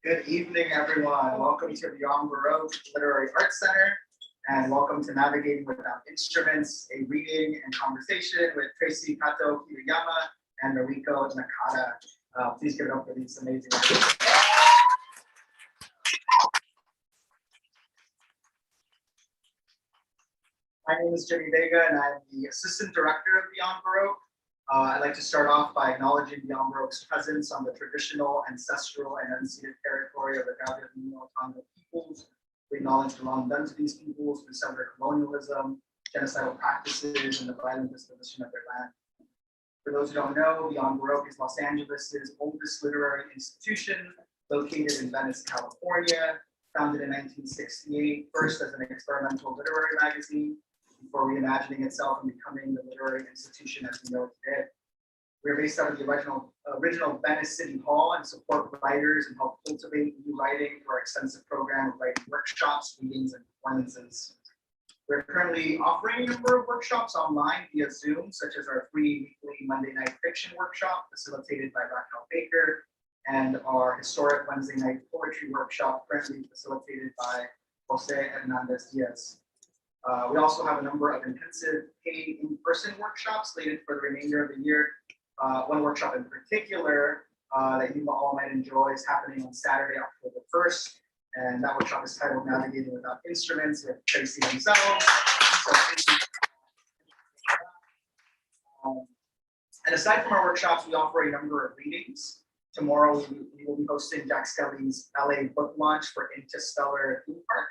Good evening, everyone. Welcome to Beyond Baroque Literary Arts Center, and welcome to Navigating Without Instruments, a reading and conversation with traci kato-kiriyama and Noriko Nakada. Please give it up for these amazing artists. My name is Jimmy Vega, and I'm the Assistant Director of Beyond Baroque. I'd like to start off by acknowledging Beyond Baroque's presence on the traditional, ancestral, and unceded territory of the Tongva peoples. We acknowledge the wrong done to these peoples through settler colonialism, genocidal practices, and the violent disposition of their land. For those who don't know, Beyond Baroque is Los Angeles' oldest literary institution, located in Venice, California, founded in 1968, first as an experimental literary magazine, before reimagining itself and becoming the literary institution as we know it today. We're based out of the original Venice City Hall and support writers and help cultivate new writing through our extensive program of writing workshops, readings, and performances. We're currently offering a number of workshops online via Zoom, such as our free weekly Monday night fiction workshop facilitated by Raquel Baker, and our historic Wednesday night poetry workshop currently facilitated by Jose Hernandez Diaz. We also have a number of intensive paid in-person workshops slated for the remainder of the year. One workshop in particular that you all might enjoy is happening on Saturday, October 1st. And that workshop is titled Navigating Without Instruments with traci themselves. And aside from our workshops, we offer a number of readings. Tomorrow, we will be hosting Jack Skelly's LA book launch for Interstellar Theme Park.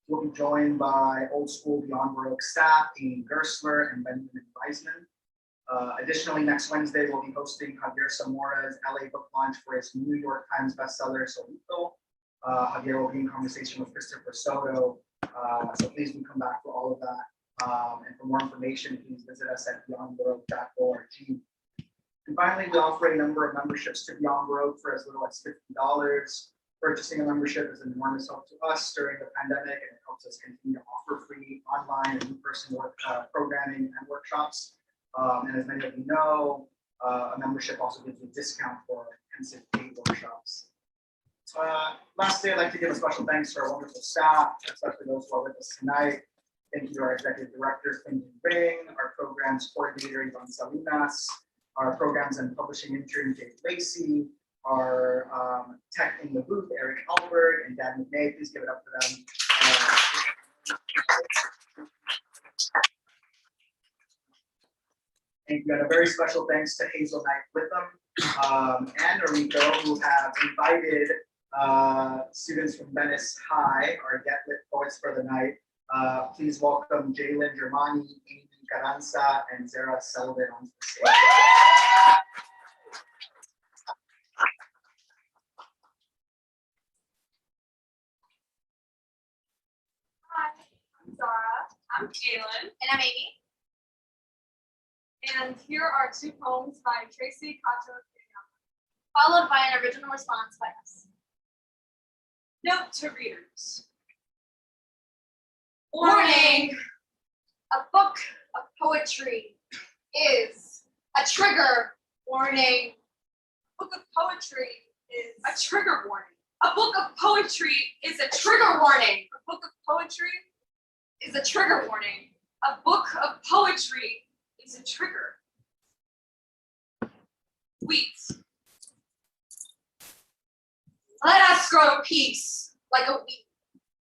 We'll be joined by old school Beyond Baroque staff, Amy Gersler and Benjamin Weisman. Additionally, next Wednesday, we'll be hosting Javier Zamora's LA book launch for his New York Times bestseller, Solito. Javier will be in conversation with Christopher Soto. So please do come back for all of that. And for more information, please visit us at beyondbaroque.org. And finally, we offer a number of memberships to Beyond Baroque for as little as $50. Purchasing a membership is an enormous help to us during the pandemic, and it helps us continue to offer free online and in-person programming and workshops. And as many of you know, a membership also gives you a discount for intensive paid workshops. Lastly, I'd like to give a special thanks to our wonderful staff, especially those who are with us tonight. Thank you to our executive director, Quinn Ring, our programs coordinator, Yvonne Salinas, our programs and publishing intern, they+she, our tech in the booth, Eric Albert and Dan McNay. Please give it up for them. And we got a very special thanks to Hazel Knight Witham and Noriko, who have invited students from Venice High, our Get Lit Poets for the Night. Please welcome Jalen Germani, Amy Carranza, and Zara Sullivan onto the stage. Zara. I'm Jalen. And I'm Amy. And here are two poems by traci kato-kiriyama, Followed by an original response by us. Note to readers. Warning! A book of poetry is a trigger warning. A book of poetry is a trigger warning. A book of poetry is a Trigger warning A book of poetry is a trigger warning. A book of poetry is a trigger. Wheat. Let us grow peace like a weed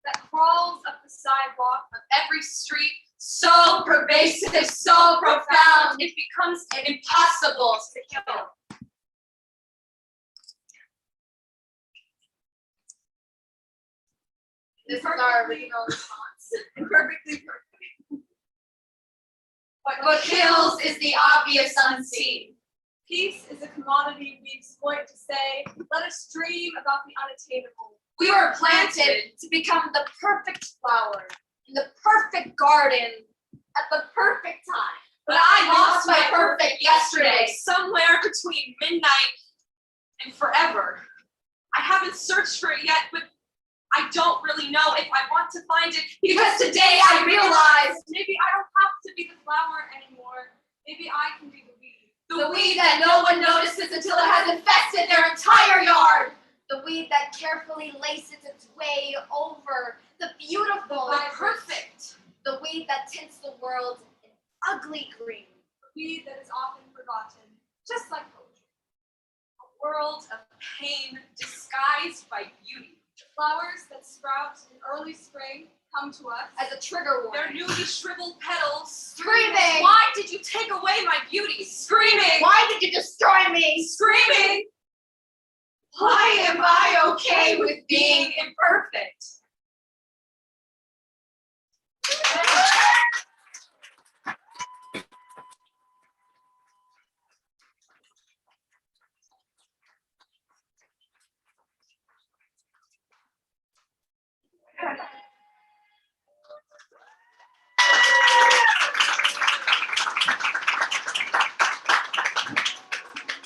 That crawls up the sidewalk of every street, so pervasive, so profound, it becomes an impossible to kill. This is our original response. Perfectly perfect. What kills is the obvious unseen. Peace is a commodity we exploit to say, let us dream about the unattainable. We were planted to become the perfect flower in the perfect garden at the perfect time. But I lost my perfect yesterday. Somewhere between midnight and forever. I haven't searched for it yet, but I don't really know if I want to find it. Because today I realized Maybe I don't have to be the flower anymore. Maybe I can be the weed. the weed that no one notices until it has infested their entire yard. The weed that carefully gracefully laces its way over the beautiful, The perfect. the weed that tints the world in ugly green. The weed that is often forgotten, just like poetry. A world of pain disguised by beauty. The flowers that sprout in early spring come to us As a trigger their warning. newly shriveled petals. Screaming! Why did you take away my beauty? Screaming! Why did you destroy me? Screaming! Why am I okay with being imperfect?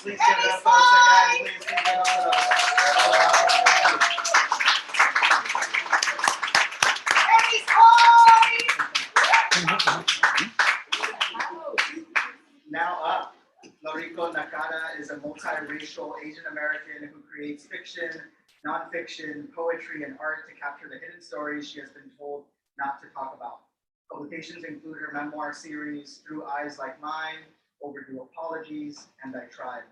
Please give it up, folks, again. Please give it up for us. Now up, Noriko Nakada is a multiracial Asian American who creates fiction, nonfiction, poetry, and art to capture the hidden stories she has been told not to talk about. Publications include her memoir series, Through Eyes Like Mine, Overdue Apologies, and I Tried.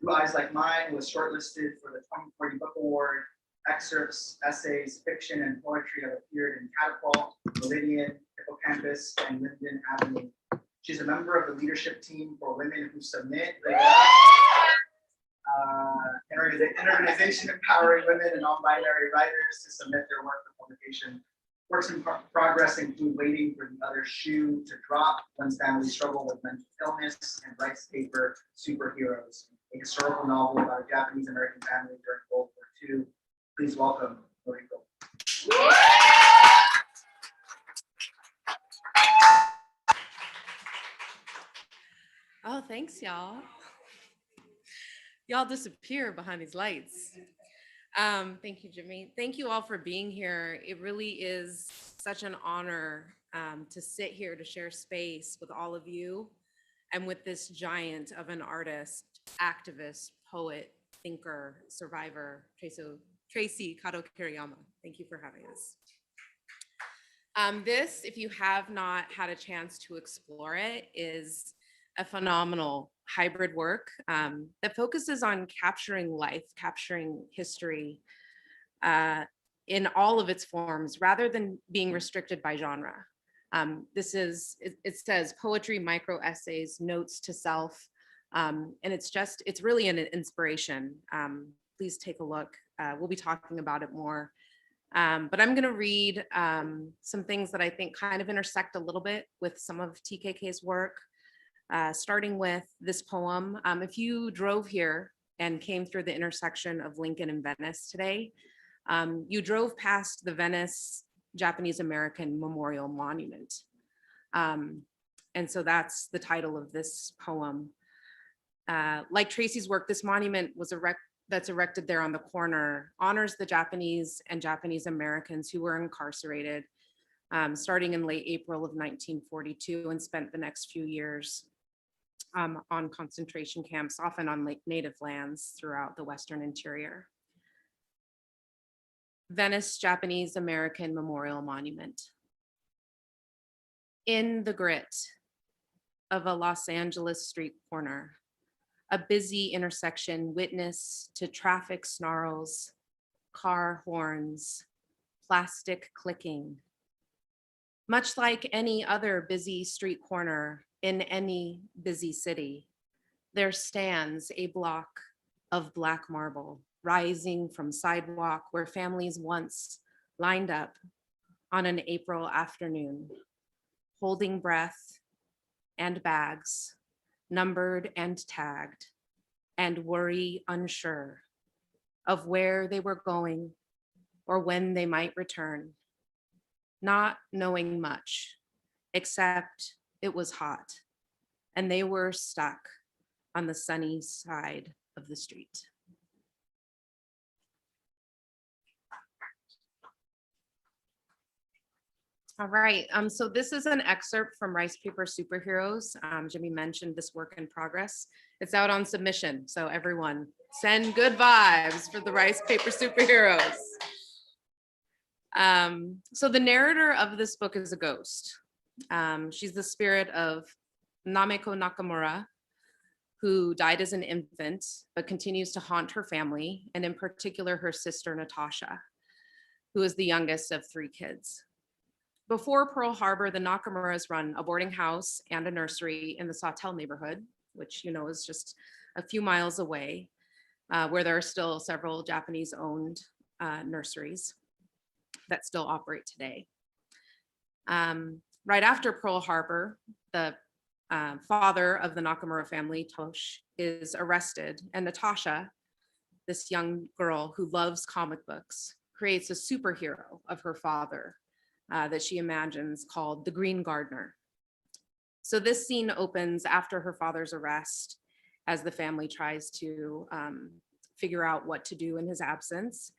Through Eyes Like Mine was shortlisted for the 2040 Book Award. Excerpts, essays, fiction, and poetry have appeared in Catapult, Meridian, Hippocampus, and Linden Avenue. She's a member of the leadership team for Women Who Submit, an organization empowering women and non-binary writers to submit their work for publication. Works in progress include Waiting for the Other Shoe to Drop, One's Family Struggle with Mental Illness, and Rights Paper, Superheroes, a historical novel about a Japanese American family during World War II. Please welcome Noriko. Oh, thanks, y'all. Y'all disappear behind these lights. Thank you, Jimmy. Thank you all for being here. It really is such an honor to sit here to share space with all of you and with this giant of an artist, activist, poet, thinker, survivor, Traci kato-kiriyama. Thank you for having us. This, if you have not had a chance to explore it, is a phenomenal hybrid work that focuses on capturing life, capturing history in all of its forms, rather than being restricted by genre. This is, it says poetry, micro essays, notes to self, and it's really an inspiration. Please take a look. We'll be talking about it more. But I'm gonna read some things that I think kind of intersect a little bit with some of TKK's work. Starting with this poem. If you drove here and came through the intersection of Lincoln and Venice today, you drove past the Venice Japanese American Memorial Monument. And so that's the title of this poem. Like Tracy's work, this monument was that's erected there on the corner honors the Japanese and Japanese Americans who were incarcerated starting in late April of 1942 and spent the next few years on concentration camps, often on native lands throughout the Western interior. Venice Japanese American Memorial Monument. In the grit of a Los Angeles street corner, a busy intersection witness to traffic snarls, car horns, plastic clicking. Much like any other busy street corner in any busy city, there stands a block of black marble rising from sidewalk where families once lined up on an April afternoon, holding breath and bags, numbered and tagged, and worry unsure of where they were going or when they might return, not knowing much, except it was hot and they were stuck on the sunny side of the street. All right, so this is an excerpt from Rice Paper Superheroes. Jimmy mentioned this work in progress. It's out on submission, so everyone send good vibes for the Rice Paper Superheroes. So the narrator of this book is a ghost. She's the spirit of Noriko Nakada, who died as an infant, but continues to haunt her family, and in particular, her sister, Natasha, who is the youngest of 3 kids. Before Pearl Harbor, the Nakamuras run a boarding house and a nursery in the Sawtelle neighborhood, which you know is just a few miles away, where there are still several Japanese-owned nurseries that still operate today. Right after Pearl Harbor, the father of the Nakamura family, Tosh, is arrested, and Natasha, this young girl who loves comic books, creates a superhero of her father that she imagines called the Green Gardener. So this scene opens after her father's arrest as the family tries to figure out what to do in his absence.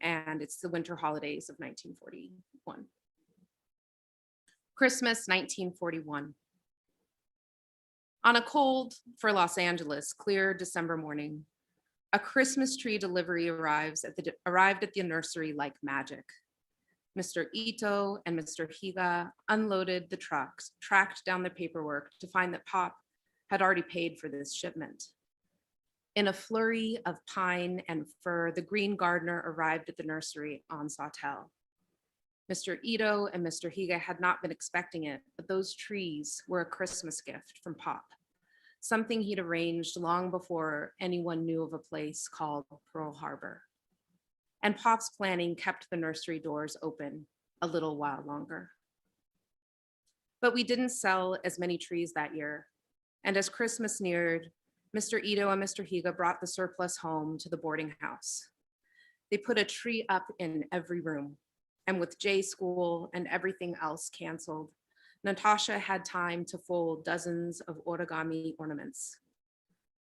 And it's the winter holidays of 1941. Christmas 1941. On a cold, for Los Angeles, clear December morning, a Christmas tree delivery arrived at the nursery like magic. Mr. Ito and Mr. Higa unloaded the trucks, tracked down the paperwork to find that Pop had already paid for this shipment. In a flurry of pine and fir, the Green Gardener arrived at the nursery on Sawtelle. Mr. Ito and Mr. Higa had not been expecting it, but those trees were a Christmas gift from Pop, something he'd arranged long before anyone knew of a place called Pearl Harbor. And Pop's planning kept the nursery doors open a little while longer. But we didn't sell as many trees that year. And as Christmas neared, Mr. Ito and Mr. Higa brought the surplus home to the boarding house. They put a tree up in every room. And with J school and everything else canceled, Natasha had time to fold dozens of origami ornaments.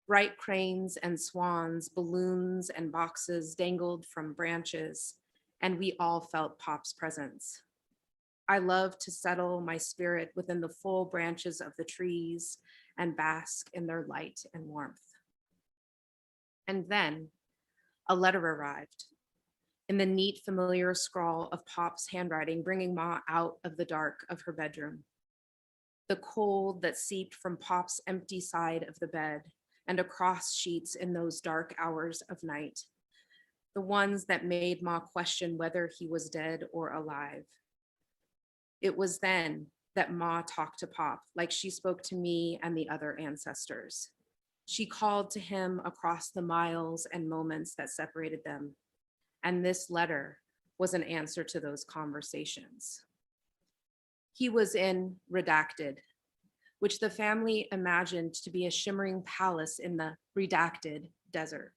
Bright cranes and swans, balloons and boxes dangled from branches, and we all felt Pop's presence. I love to settle my spirit within the full branches of the trees and bask in their light and warmth. And then a letter arrived in the neat, familiar scrawl of Pop's handwriting, bringing Ma out of the dark of her bedroom. The cold that seeped from Pop's empty side of the bed and across sheets in those dark hours of night, the ones that made Ma question whether he was dead or alive. It was then that Ma talked to Pop like she spoke to me and the other ancestors. She called to him across the miles and moments that separated them. And this letter was an answer to those conversations. He was in Redacted, which the family imagined to be a shimmering palace in the redacted desert.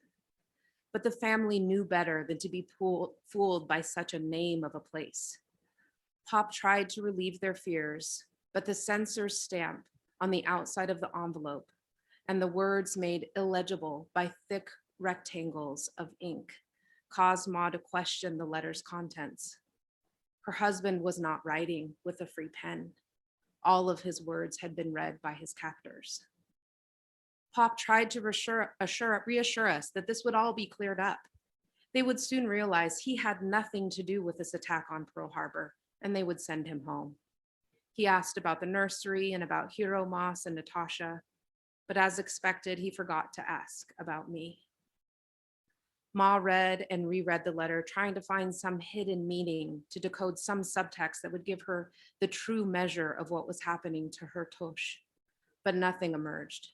But the family knew better than to be fooled by such a name of a place. Pop tried to relieve their fears, but the censor's stamp on the outside of the envelope and the words made illegible by thick rectangles of ink caused Ma to question the letter's contents. Her husband was not writing with a free pen. All of his words had been read by his captors. Pop tried to reassure us that this would all be cleared up. They would soon realize he had nothing to do with this attack on Pearl Harbor, and they would send him home. He asked about the nursery and about Hiro, Moss, and Natasha, but as expected, he forgot to ask about me. Ma read and reread the letter, trying to find some hidden meaning, to decode some subtext that would give her the true measure of what was happening to her Tosh, but nothing emerged.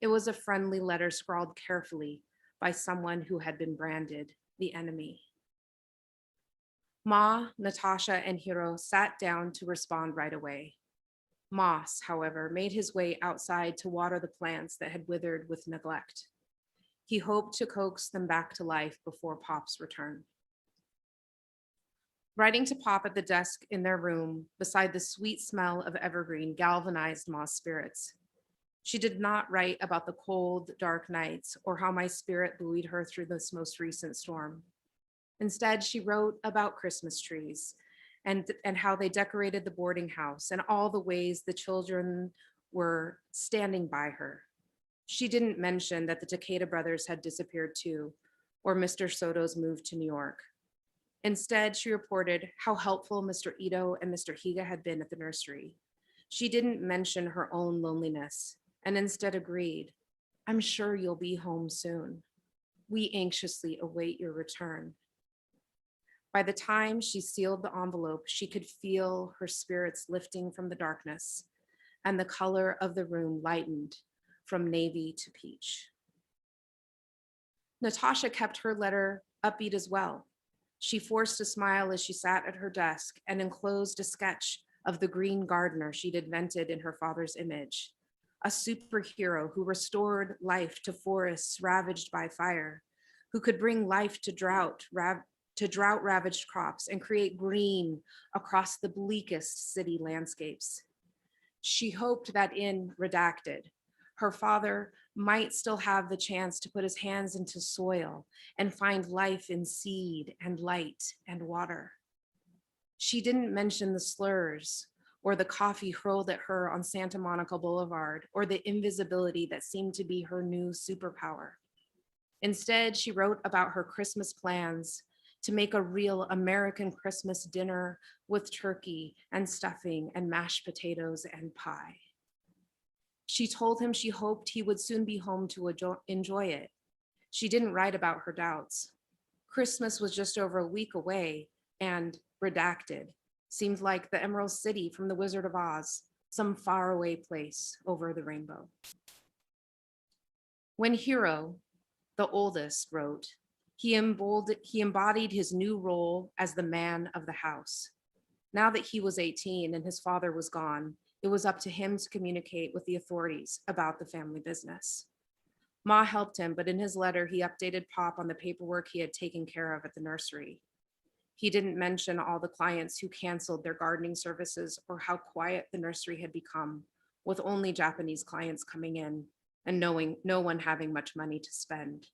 It was a friendly letter scrawled carefully by someone who had been branded the enemy. Ma, Natasha, and Hiro sat down to respond right away. Moss, however, made his way outside to water the plants that had withered with neglect. He hoped to coax them back to life before Pop's return. Writing to Pop at the desk in their room beside the sweet smell of evergreen galvanized Ma's spirits. She did not write about the cold, dark nights or how my spirit buoyed her through this most recent storm. Instead, she wrote about Christmas trees and how they decorated the boarding house and all the ways the children were standing by her. She didn't mention that the Takeda brothers had disappeared too, or Mr. Soto's moved to New York. Instead, she reported how helpful Mr. Ito and Mr. Higa had been at the nursery. She didn't mention her own loneliness and instead agreed, "I'm sure you'll be home soon. We anxiously await your return." By the time she sealed the envelope, she could feel her spirits lifting from the darkness, and the color of the room lightened from navy to peach. Natasha kept her letter upbeat as well. She forced a smile as she sat at her desk and enclosed a sketch of the green gardener she'd invented in her father's image, a superhero who restored life to forests ravaged by fire, who could bring life to drought-ravaged crops and create green across the bleakest city landscapes. She hoped that in Redacted, her father might still have the chance to put his hands into soil and find life in seed and light and water. She didn't mention the slurs or the coffee hurled at her on Santa Monica Boulevard or the invisibility that seemed to be her new superpower. Instead, she wrote about her Christmas plans to make a real American Christmas dinner with turkey and stuffing and mashed potatoes and pie. She told him she hoped he would soon be home to enjoy it. She didn't write about her doubts. Christmas was just over a week away, and Redacted seemed like the Emerald City from The Wizard of Oz, some faraway place over the rainbow. When Hero, the oldest, wrote, he embodied his new role as the man of the house. Now that he was 18 and his father was gone, it was up to him to communicate with the authorities about the family business. Ma helped him, but in his letter, he updated Pop on the paperwork he had taken care of at the nursery. He didn't mention all the clients who canceled their gardening services or how quiet the nursery had become, with only Japanese clients coming in and no one having much money to spend.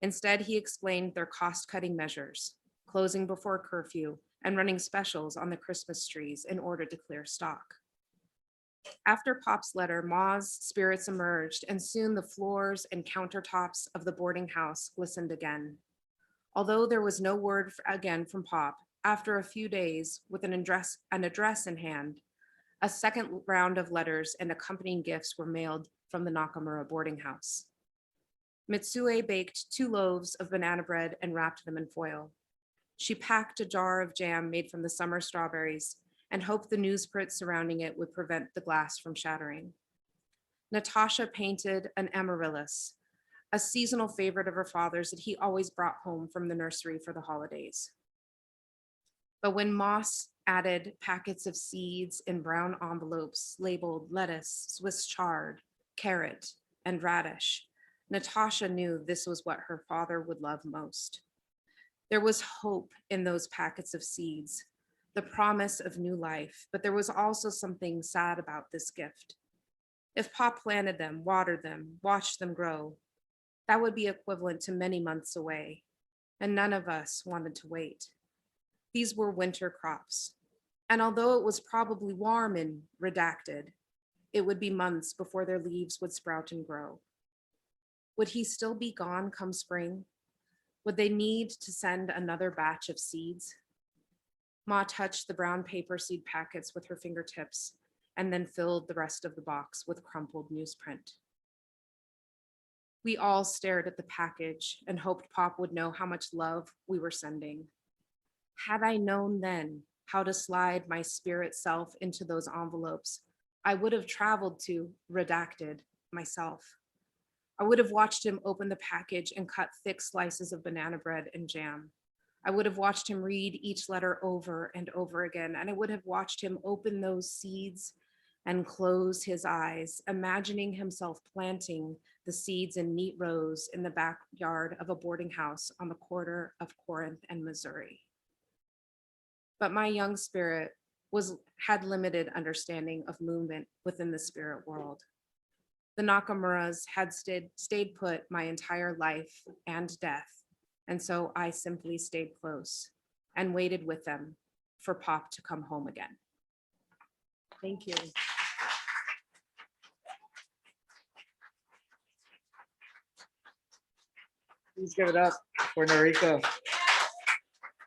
Instead, he explained their cost-cutting measures, closing before curfew and running specials on the Christmas trees in order to clear stock. After Pop's letter, Ma's spirits emerged, and soon the floors and countertops of the boarding house glistened again. Although there was no word again from Pop, after a few days, with an address in hand, a second round of letters and accompanying gifts were mailed from the Nakamura boarding house. Mitsue baked 2 loaves of banana bread and wrapped them in foil. She packed a jar of jam made from the summer strawberries and hoped the newsprint surrounding it would prevent the glass from shattering. Natasha painted an amaryllis, a seasonal favorite of her father's that he always brought home from the nursery for the holidays. But when Moss added packets of seeds in brown envelopes labeled lettuce, Swiss chard, carrot, and radish, Natasha knew this was what her father would love most. There was hope in those packets of seeds, the promise of new life, but there was also something sad about this gift. If Pop planted them, watered them, watched them grow, that would be equivalent to many months away, and none of us wanted to wait. These were winter crops, and although it was probably warm and Redacted, it would be months before their leaves would sprout and grow. Would he still be gone come spring? Would they need to send another batch of seeds? Ma touched the brown paper seed packets with her fingertips and then filled the rest of the box with crumpled newsprint. We all stared at the package and hoped Pop would know how much love we were sending. Had I known then how to slide my spirit self into those envelopes, I would have traveled to Redacted myself. I would have watched him open the package and cut thick slices of banana bread and jam. I would have watched him read each letter over and over again, and I would have watched him open those seeds and close his eyes, imagining himself planting the seeds in neat rows in the backyard of a boarding house on the corner of Corinth and Missouri. But my young spirit had limited understanding of movement within the spirit world. The Nakamuras had stayed put my entire life and death, and so I simply stayed close and waited with them for pop to come home again. Thank you. Please give it up for Noriko.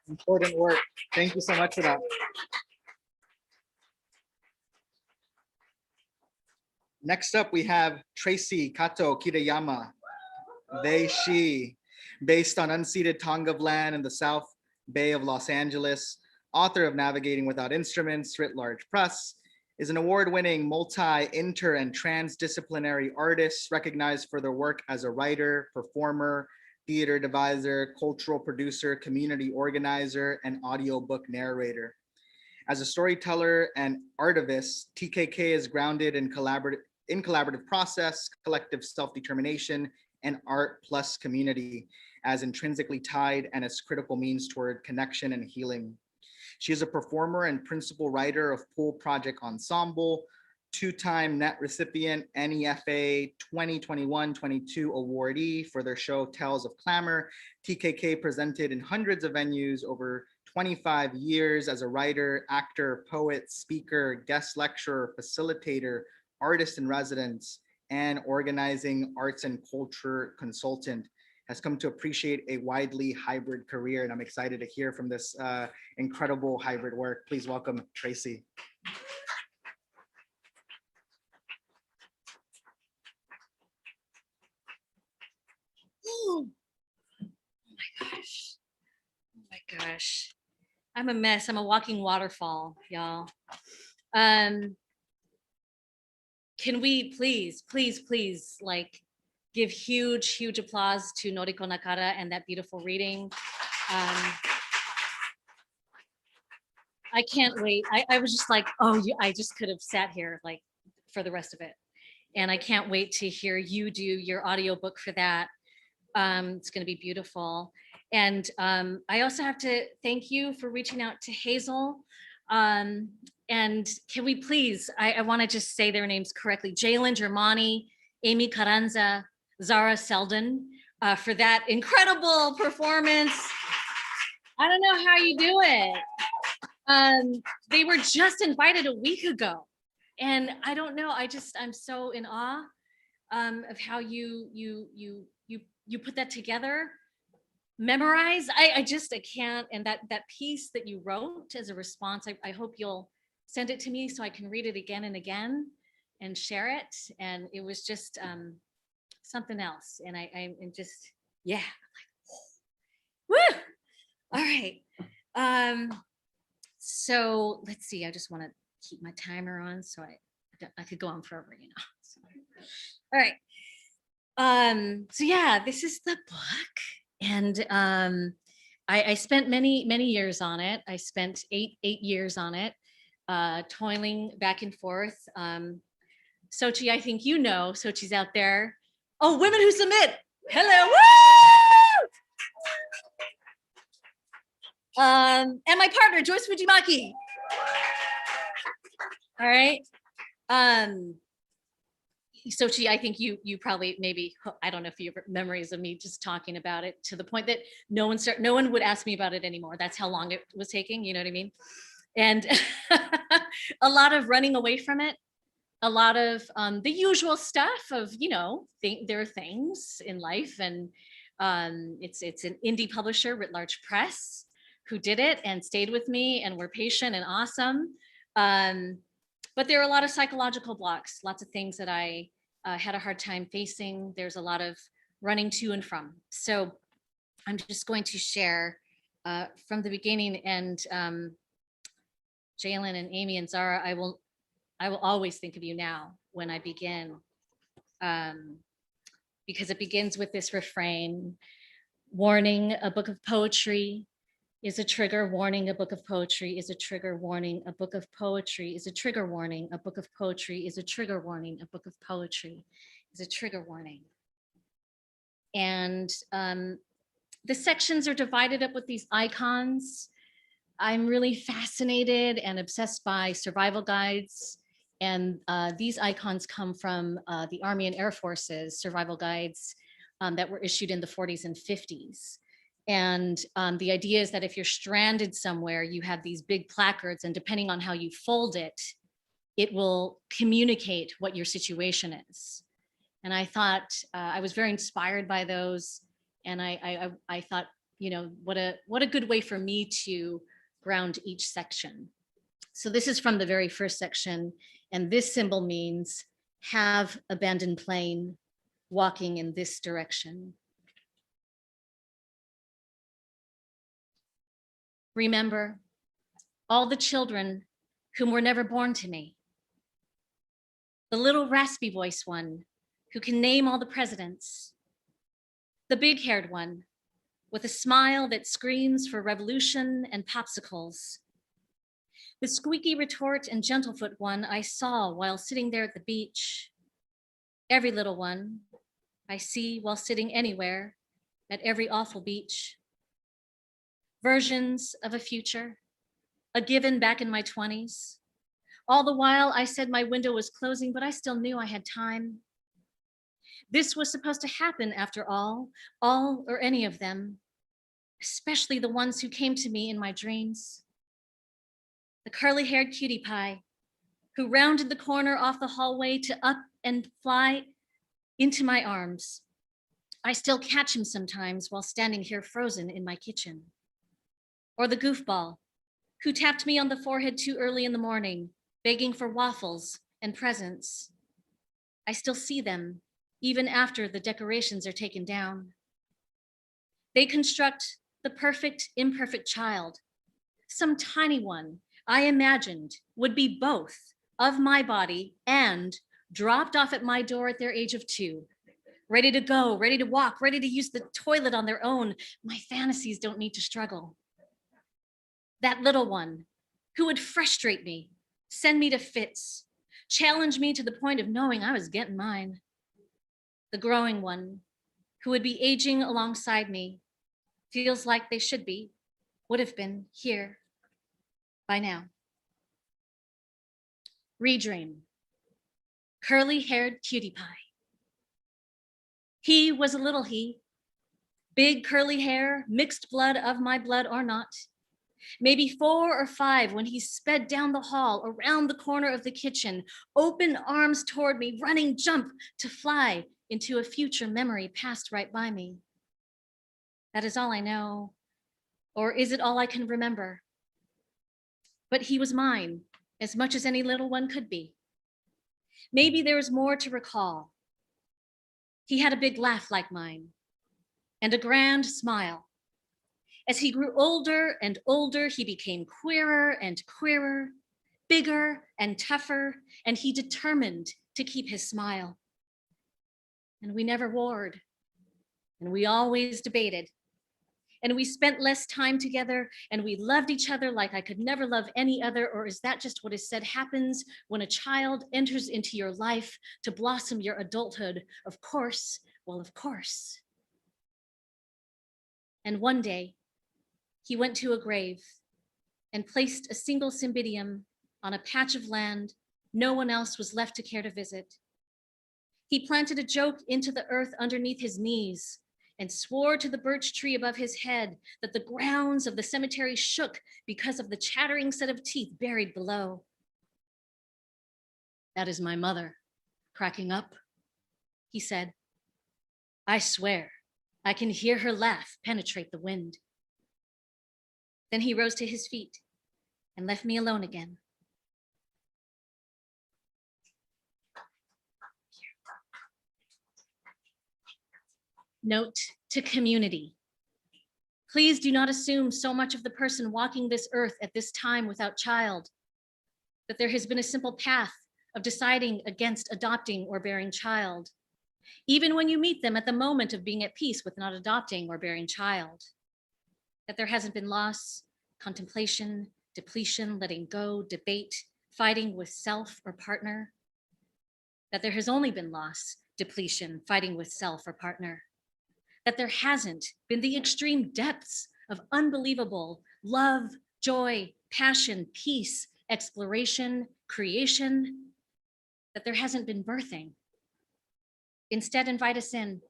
Important work. Thank you so much for that. Next up, we have traci kato-kiriyama, they+she, based on unceded Tongva land in the South Bay of Los Angeles, author of Navigating Without Instruments, writ large press, is an award-winning multi, inter, and transdisciplinary artist recognized for their work as a writer, performer, theater devisor, cultural producer, community organizer, and audiobook narrator. As a storyteller and artivist, TKK is grounded in collaborative process, collective self-determination, and art plus community as intrinsically tied and as critical means toward connection and healing. She is a performer and principal writer of PULLproject Ensemble, two-time net recipient NEFA 2021-22 awardee for their show Tales of Clamor. TKK presented in hundreds of venues over 25 years as a writer, actor, poet, speaker, guest lecturer, facilitator, artist in residence, and organizing arts and culture consultant. Has come to appreciate a widely hybrid career, and I'm excited to hear from this incredible hybrid work. Please welcome traci. Oh my gosh. Oh my gosh. I'm a mess. I'm a walking waterfall, y'all. Can we please, like give huge applause to Noriko Nakada and that beautiful reading. I can't wait. I was just like, oh, I just could have sat here like for the rest of it. And I can't wait to hear you do your audiobook for that. It's going to be beautiful. And I also have to thank you for reaching out to Hazel. And can we please, I want to just say their names correctly, Jalen Germani, Amy Carranza, Zara Selden, for that incredible performance. I don't know how you do it. They were just invited a week ago. And I don't know, I'm so in awe of how you put that together. Memorize, I can't, and that piece that you wrote as a response, I hope you'll send it to me so I can read it again and again and share it. And it was just something else. And I'm just, yeah. Woo! All right. So let's see, I just want to keep my timer on so I could go on forever, you know. So, all right. So yeah, this is the book. And I spent many years on it. I spent eight years on it, toiling back and forth. Sochi, I think you know, Sochi's out there. Oh, Women Who Submit. Hello. Woo! And my partner, Joyce Fujimaki. All right. Sochi, I think you probably maybe, I don't know if you have memories of me just talking about it to the point that no one would ask me about it anymore. That's how long it was taking, you know what I mean? And a lot of running away from it, a lot of the usual stuff of, you know, there are things in life, and it's an indie publisher, writ large press, who did it and stayed with me and were patient and awesome. But there are a lot of psychological blocks, lots of things that I had a hard time facing. There's a lot of running to and from. So I'm just going to share from the beginning, and Jalen and Amy and Zara, I will always think of you now when I begin, because it begins with this refrain: warning, a book of poetry is a trigger warning, a book of poetry is a trigger warning, a book of poetry is a trigger warning, a book of poetry is a trigger warning, a book of poetry is a trigger warning. And the sections are divided up with these icons. I'm really fascinated and obsessed by survival guides. And these icons come from the Army and Air Force's survival guides that were issued in the 40s and 50s. And the idea is that if you're stranded somewhere, you have these big placards, and depending on how you fold it, it will communicate what your situation is. And I thought I was very inspired by those. And I thought, you know, what a good way for me to ground each section. So this is from the very first section. And this symbol means have abandoned plane, walking in this direction. Remember all the children whom were never born to me. The little raspy voice one who can name all the presidents. The big-haired one with a smile that screams for revolution and popsicles. The squeaky retort and gentlefoot one I saw while sitting there at the beach. Every little one I see while sitting anywhere at every awful beach. Versions of a future, a given back in my 20s. All the while I said my window was closing, but I still knew I had time. This was supposed to happen after all or any of them, especially the ones who came to me in my dreams. The curly-haired cutie pie who rounded the corner off the hallway to up and fly into my arms. I still catch him sometimes while standing here frozen in my kitchen. Or the goofball who tapped me on the forehead too early in the morning, begging for waffles and presents. I still see them even after the decorations are taken down. They construct the perfect, imperfect child, some tiny one I imagined would be both of my body and dropped off at my door at their age of 2, ready to go, ready to walk, ready to use the toilet on their own. My fantasies don't need to struggle. That little one who would frustrate me, send me to fits, challenge me to the point of knowing I was getting mine. The growing one who would be aging alongside me, feels like they should be, would have been here by now. Redream, curly-haired cutie pie. He was a little he, big curly hair, mixed blood of my blood or not. Maybe 4 or 5 when he sped down the hall, around the corner of the kitchen, open arms toward me, running jump to fly into a future memory passed right by me. That is all I know, or is it all I can remember? But he was mine, as much as any little one could be. Maybe there is more to recall. He had a big laugh like mine, and a grand smile. As he grew older and older, he became queerer and queerer, bigger and tougher, and he determined to keep his smile. And we never warred, and we always debated, and we spent less time together, and we loved each other like I could never love any other. Or is that just what is said happens when a child enters into your life to blossom your adulthood? Of course, well, of course. And one day, he went to a grave and placed a single cymbidium on a patch of land no one else was left to care to visit. He planted a joke into the earth underneath his knees and swore to the birch tree above his head that the grounds of the cemetery shook because of the chattering set of teeth buried below. That is my mother, cracking up, he said. I swear, I can hear her laugh penetrate the wind. Then he rose to his feet and left me alone again. Note to community. Please do not assume so much of the person walking this earth at this time without child, that there has been a simple path of deciding against adopting or bearing child, even when you meet them at the moment of being at peace with not adopting or bearing child. That there hasn't been loss, contemplation, depletion, letting go, debate, fighting with self or partner. That there has only been loss, depletion, fighting with self or partner. That there hasn't been the extreme depths of unbelievable love, joy, passion, peace, exploration, creation. That there hasn't been birthing. Instead, invite us in.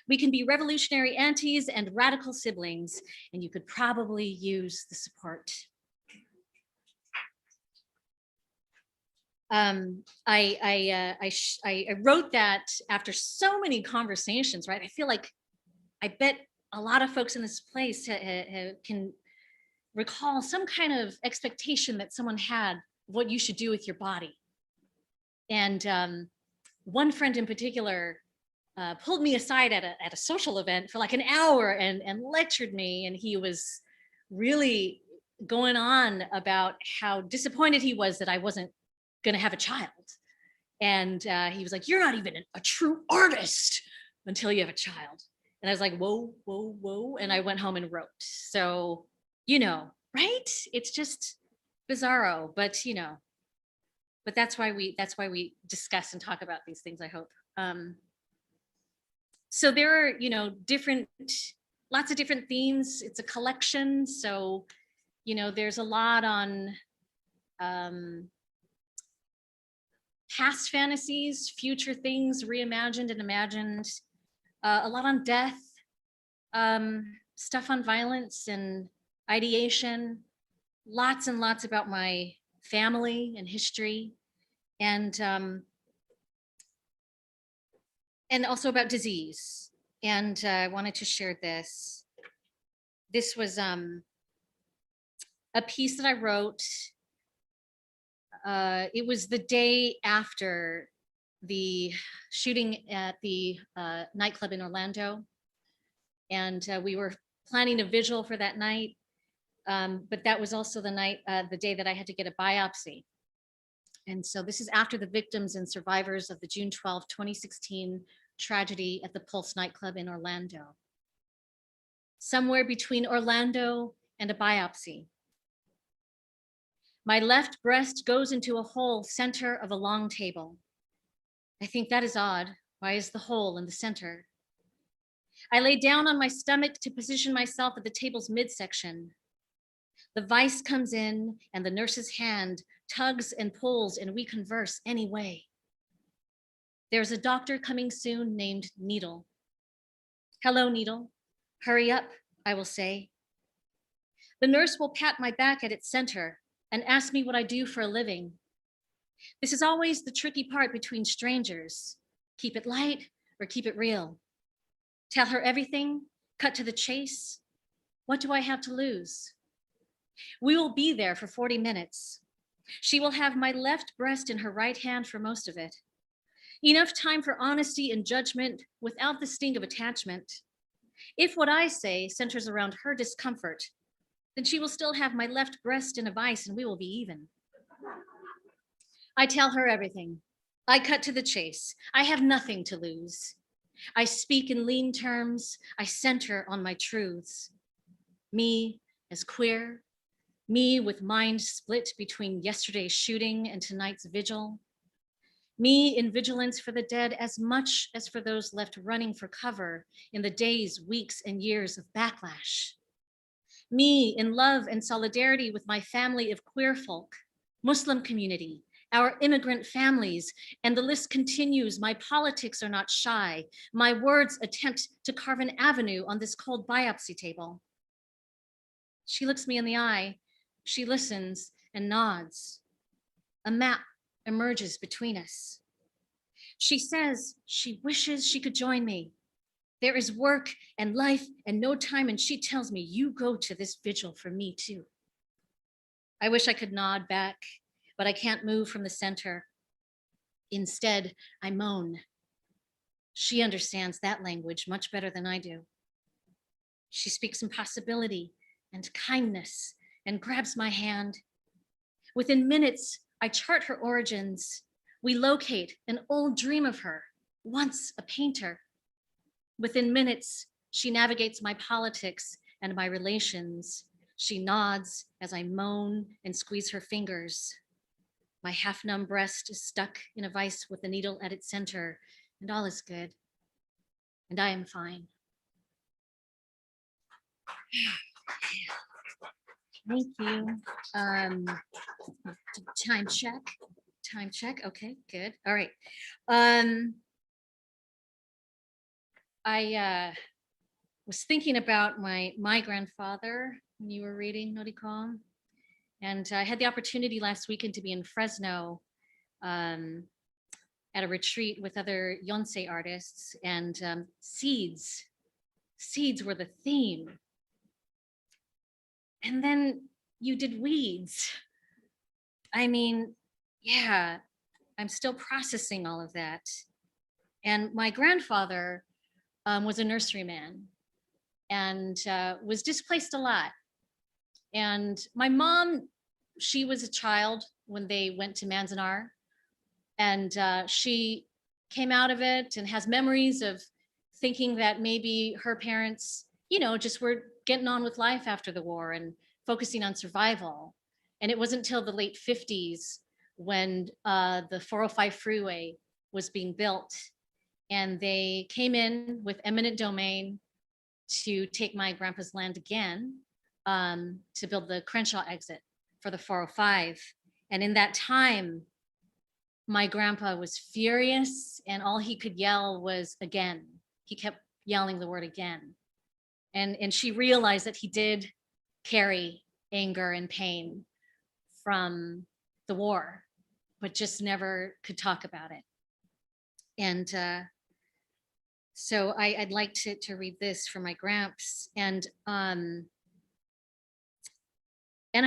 We can be revolutionary aunties and radical siblings, and you could probably use the support. I wrote that after so many conversations, right? I feel like, I bet a lot of folks in this place can recall some kind of expectation that someone had of what you should do with your body. And one friend in particular pulled me aside at a social event for like an hour and lectured me, and he was really going on about how disappointed he was that I wasn't gonna have a child. And he was like, you're not even a true artist until you have a child. And I was like, whoa, whoa, whoa. And I went home and wrote. So, you know, right? It's just bizarro, but you know, but that's why we discuss and talk about these things, I hope. So there are, you know, lots of different themes. It's a collection. So, you know, there's a lot on past fantasies, future things, reimagined and imagined, a lot on death, stuff on violence and ideation, lots and lots about my family and history, and also about disease. And I wanted to share this. This was a piece that I wrote. It was the day after the shooting at the nightclub in Orlando. And we were planning a vigil for that night. But that was also the day that I had to get a biopsy. And so this is after the victims and survivors of the June 12, 2016 tragedy at the Pulse nightclub in Orlando. Somewhere between Orlando and a biopsy. My left breast goes into a hole center of a long table. I think that is odd. Why is the hole in the center? I lay down on my stomach to position myself at the table's midsection. The vice comes in and the nurse's hand tugs and pulls, and we converse anyway. There's a doctor coming soon named Needle. Hello, Needle. Hurry up, I will say. The nurse will pat my back at its center and ask me what I do for a living. This is always the tricky part between strangers. Keep it light or keep it real. Tell her everything, cut to the chase. What do I have to lose? We will be there for 40 minutes. She will have my left breast in her right hand for most of it. Enough time for honesty and judgment without the sting of attachment. If what I say centers around her discomfort, then she will still have my left breast in a vice and we will be even. I tell her everything. I cut to the chase. I have nothing to lose. I speak in lean terms. I center on my truths. Me as queer, me with mind split between yesterday's shooting and tonight's vigil. Me in vigilance for the dead as much as for those left running for cover in the days, weeks, and years of backlash. Me in love and solidarity with my family of queer folk, Muslim community, our immigrant families, and the list continues. My politics are not shy. My words attempt to carve an avenue on this cold biopsy table. She looks me in the eye. She listens and nods. A map emerges between us. She says she wishes she could join me. There is work and life and no time, and she tells me, you go to this vigil for me too. I wish I could nod back, but I can't move from the center. Instead, I moan. She understands that language much better than I do. She speaks in possibility and kindness and grabs my hand. Within minutes, I chart her origins. We locate an old dream of her, once a painter. Within minutes, she navigates my politics and my relations. She nods as I moan and squeeze her fingers. My half-numb breast is stuck in a vice with the needle at its center, and all is good. And I am fine. Thank you. Time check. Okay, good. All right. I was thinking about my grandfather when you were reading, Noriko. And I had the opportunity last weekend to be in Fresno at a retreat with other Yonsei artists, and seeds were the theme. And then you did weeds. I mean, yeah, I'm still processing all of that. And my grandfather was a nurseryman and was displaced a lot. And my mom, she was a child when they went to Manzanar, and she came out of it and has memories of thinking that maybe her parents, you know, just were getting on with life after the war and focusing on survival. And it wasn't until the late 50s when the 405 freeway was being built, and they came in with eminent domain to take my grandpa's land again, to build the Crenshaw exit for the 405. And in that time, my grandpa was furious, and all he could yell was again. He kept yelling the word again. And she realized that he did carry anger and pain from the war, but just never could talk about it. And so I'd like to read this for my gramps. And I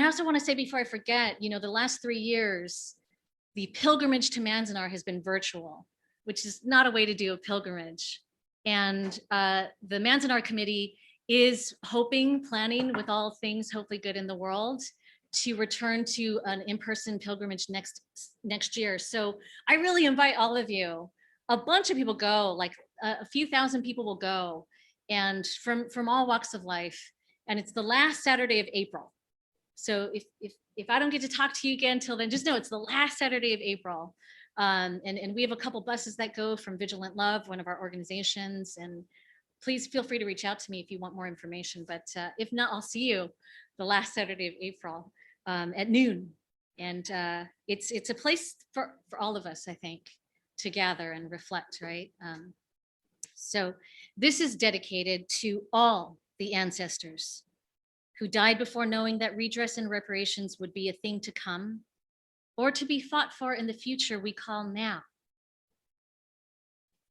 also want to say before I forget, you know, the last 3 years, the pilgrimage to Manzanar has been virtual, which is not a way to do a pilgrimage. And the Manzanar committee is planning with all things hopefully good in the world, to return to an in-person pilgrimage next year. So I really invite all of you. A bunch of people go, like a few thousand people will go, and from all walks of life. And it's the last Saturday of April. So if I don't get to talk to you again till then, just know it's the last Saturday of April. And we have a couple buses that go from Vigilant Love, one of our organizations. And please feel free to reach out to me if you want more information. But if not, I'll see you the last Saturday of April at noon. And it's a place for all of us, I think, to gather and reflect, right? So this is dedicated to all the ancestors who died before knowing that redress and reparations would be a thing to come, or to be fought for in the future we call now.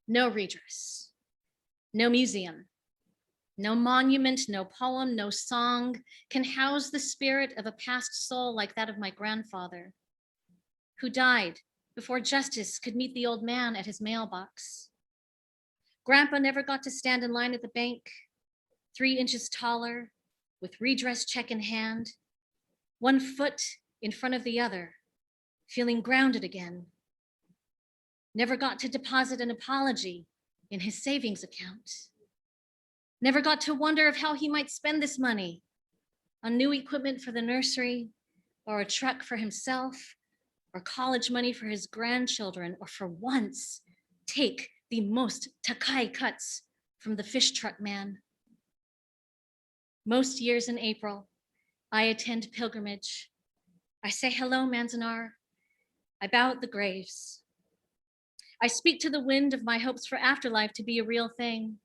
No redress, no museum, no monument, no poem, no song can house the spirit of a past soul like that of my grandfather, who died before justice could meet the old man at his mailbox. Grandpa never got to stand in line at the bank, 3 inches taller, with redress check in hand, 1 foot in front of the other, feeling grounded again. Never got to deposit an apology in his savings account. Never got to wonder of how he might spend this money on new equipment for the nursery, or a truck for himself, or college money for his grandchildren, or for once, take the most takai cuts from the fish truck man. Most years in April, I attend pilgrimage. I say hello, Manzanar. I bow at the graves. I speak to the wind of my hopes for afterlife to be a real thing.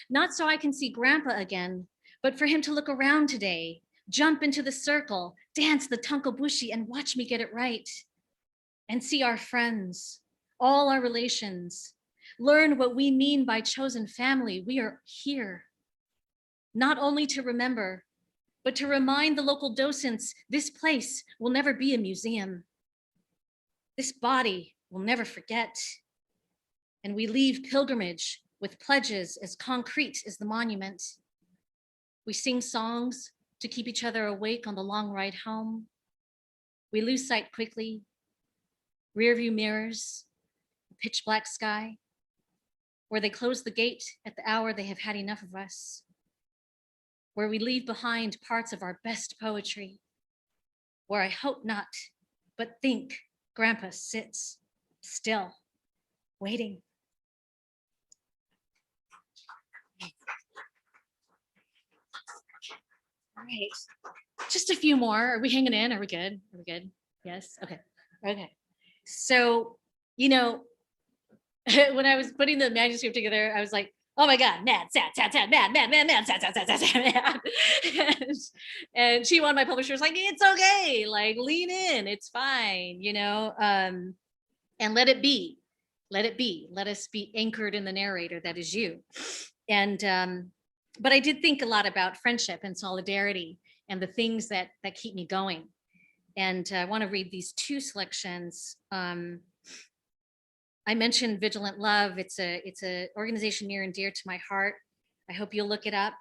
Not so I can see Grandpa again, but for him to look around today, jump into the circle, dance the Tonkobushi, and watch me get it right. And see our friends, all our relations, learn what we mean by chosen family. We are here, not only to remember, but to remind the local docents this place will never be a museum. This body will never forget. And we leave pilgrimage with pledges as concrete as the monument. We sing songs to keep each other awake on the long ride home. We lose sight quickly, rearview mirrors, a pitch black sky, where they close the gate at the hour they have had enough of us, where we leave behind parts of our best poetry, where I hope not, but think Grandpa sits still, waiting. All right, just a few more. Are we hanging in? Are we good? Are we good? Yes, okay, okay. So, you know, when I was putting the manuscript together, I was like, oh my God, mad, sad, sad, sad, mad, mad, mad, mad, sad, sad, sad, sad, sad, mad. And she, one of my publishers, like, it's okay, like lean in, it's fine, you know, and let it be, let it be, let us be anchored in the narrator that is you. And, but I did think a lot about friendship and solidarity and the things that keep me going. And I want to read these two selections. I mentioned Vigilant Love. It's a organization near and dear to my heart. I hope you'll look it up.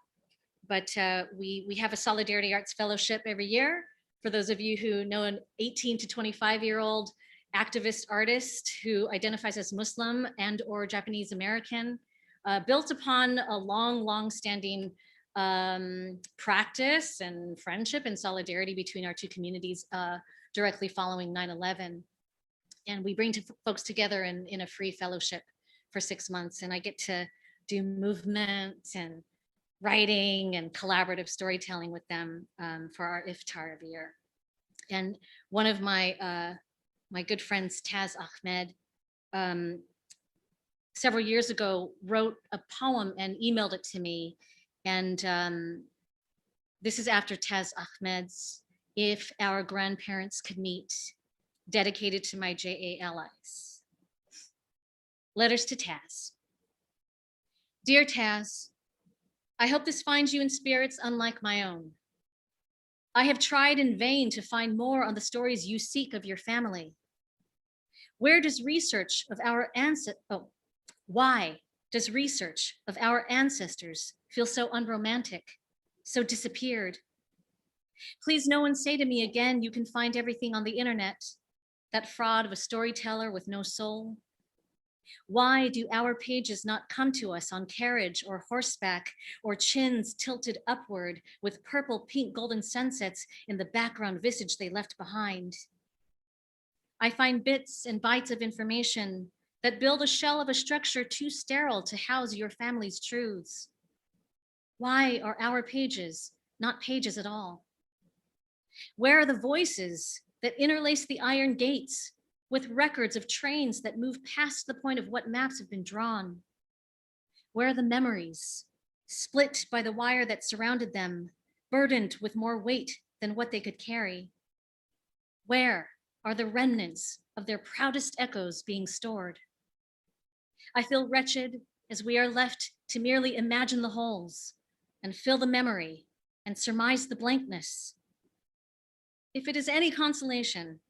But we have a Solidarity Arts Fellowship every year. For those of you who know an 18 to 25-year-old activist artist who identifies as Muslim and or Japanese American, built upon a long-standing practice and friendship and solidarity between our two communities directly following 9/11. And we bring folks together in a free fellowship for 6 months. And I get to do movement and writing and collaborative storytelling with them for our iftar every year. And one of my my good friends, Taz Ahmed, several years ago wrote a poem and emailed it to me. And this is after Taz Ahmed's If Our Grandparents Could Meet, dedicated to my JA allies. Letters to Taz. Dear Taz, I hope this finds you in spirits unlike my own. I have tried in vain to find more on the stories you seek of your family. Where does research of our why does research of our ancestors feel so unromantic, so disappeared? Please no one say to me again, you can find everything on the internet, that fraud of a storyteller with no soul. Why do our pages not come to us on carriage or horseback or chins tilted upward with purple, pink, golden sunsets in the background visage they left behind? I find bits and bytes of information that build a shell of a structure too sterile to house your family's truths. Why are our pages not pages at all? Where are the voices that interlace the iron gates with records of trains that move past the point of what maps have been drawn? Where are the memories, split by the wire that surrounded them, burdened with more weight than what they could carry? Where are the remnants of their proudest echoes being stored? I feel wretched as we are left to merely imagine the holes and fill the memory and surmise the blankness. If it is any consolation,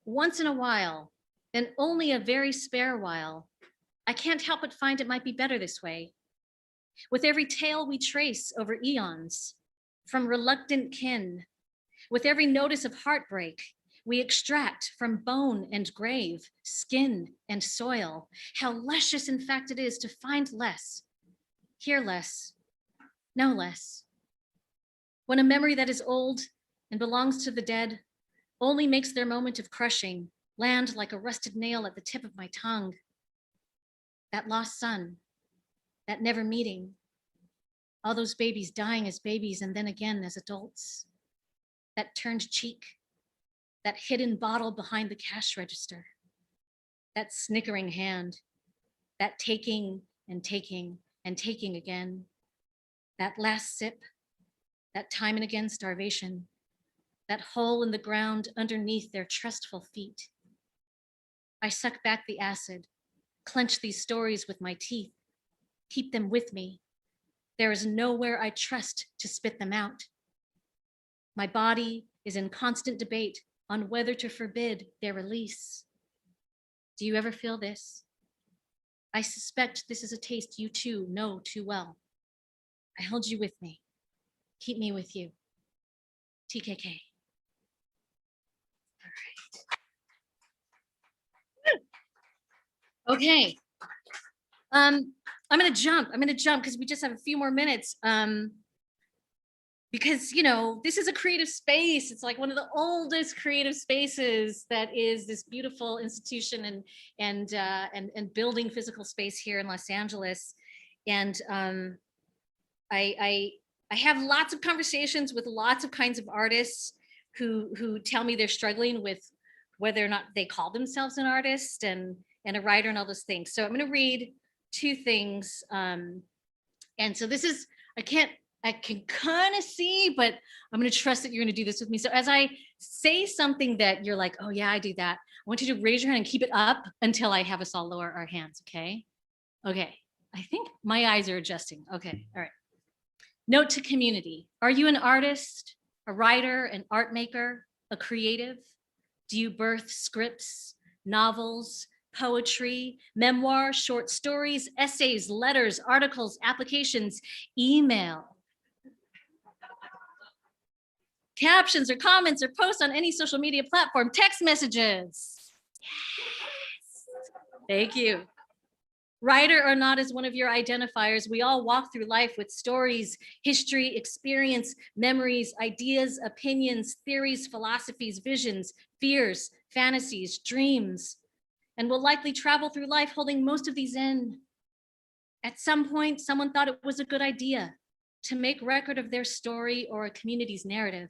once in a while, and only a very spare while, I can't help but find it might be better this way. With every tale we trace over eons, from reluctant kin, with every notice of heartbreak, we extract from bone and grave, skin and soil, how luscious in fact it is to find less, hear less, know less. When a memory that is old and belongs to the dead only makes their moment of crushing land like a rusted nail at the tip of my tongue. That lost son, that never meeting, all those babies dying as babies and then again as adults, that turned cheek, that hidden bottle behind the cash register, that snickering hand, that taking and taking and taking again, that last sip, that time and again starvation, that hole in the ground underneath their trustful feet. I suck back the acid, clench these stories with my teeth, keep them with me. There is nowhere I trust to spit them out. My body is in constant debate on whether to forbid their release. Do you ever feel this? I suspect this is a taste you too know too well. I held you with me. Keep me with you. TKK. All right. Okay. I'm gonna jump because we just have a few more minutes. Because you know, this is a creative space. It's like one of the oldest creative spaces that is this beautiful institution and building physical space here in Los Angeles. And I have lots of conversations with lots of kinds of artists who tell me they're struggling with whether or not they call themselves an artist and a writer and all those things. So I'm going to read two things And so this is, I can kind of see, but I'm going to trust that you're going to do this with me. So as I say something that you're like, oh yeah, I do that, I want you to raise your hand and keep it up until I have us all lower our hands, okay? Okay, I think my eyes are adjusting. Okay, all right. Note to community. Are you an artist, a writer, an art maker, a creative? Do you birth scripts, novels, poetry, memoirs, short stories, essays, letters, articles, applications, email, captions or comments or posts on any social media platform, text messages? Yes. Thank you. Writer or not is one of your identifiers. We all walk through life with stories, history, experience, memories, ideas, opinions, theories, philosophies, visions, fears, fantasies, dreams, and will likely travel through life holding most of these in. At some point, someone thought it was a good idea to make record of their story or a community's narrative.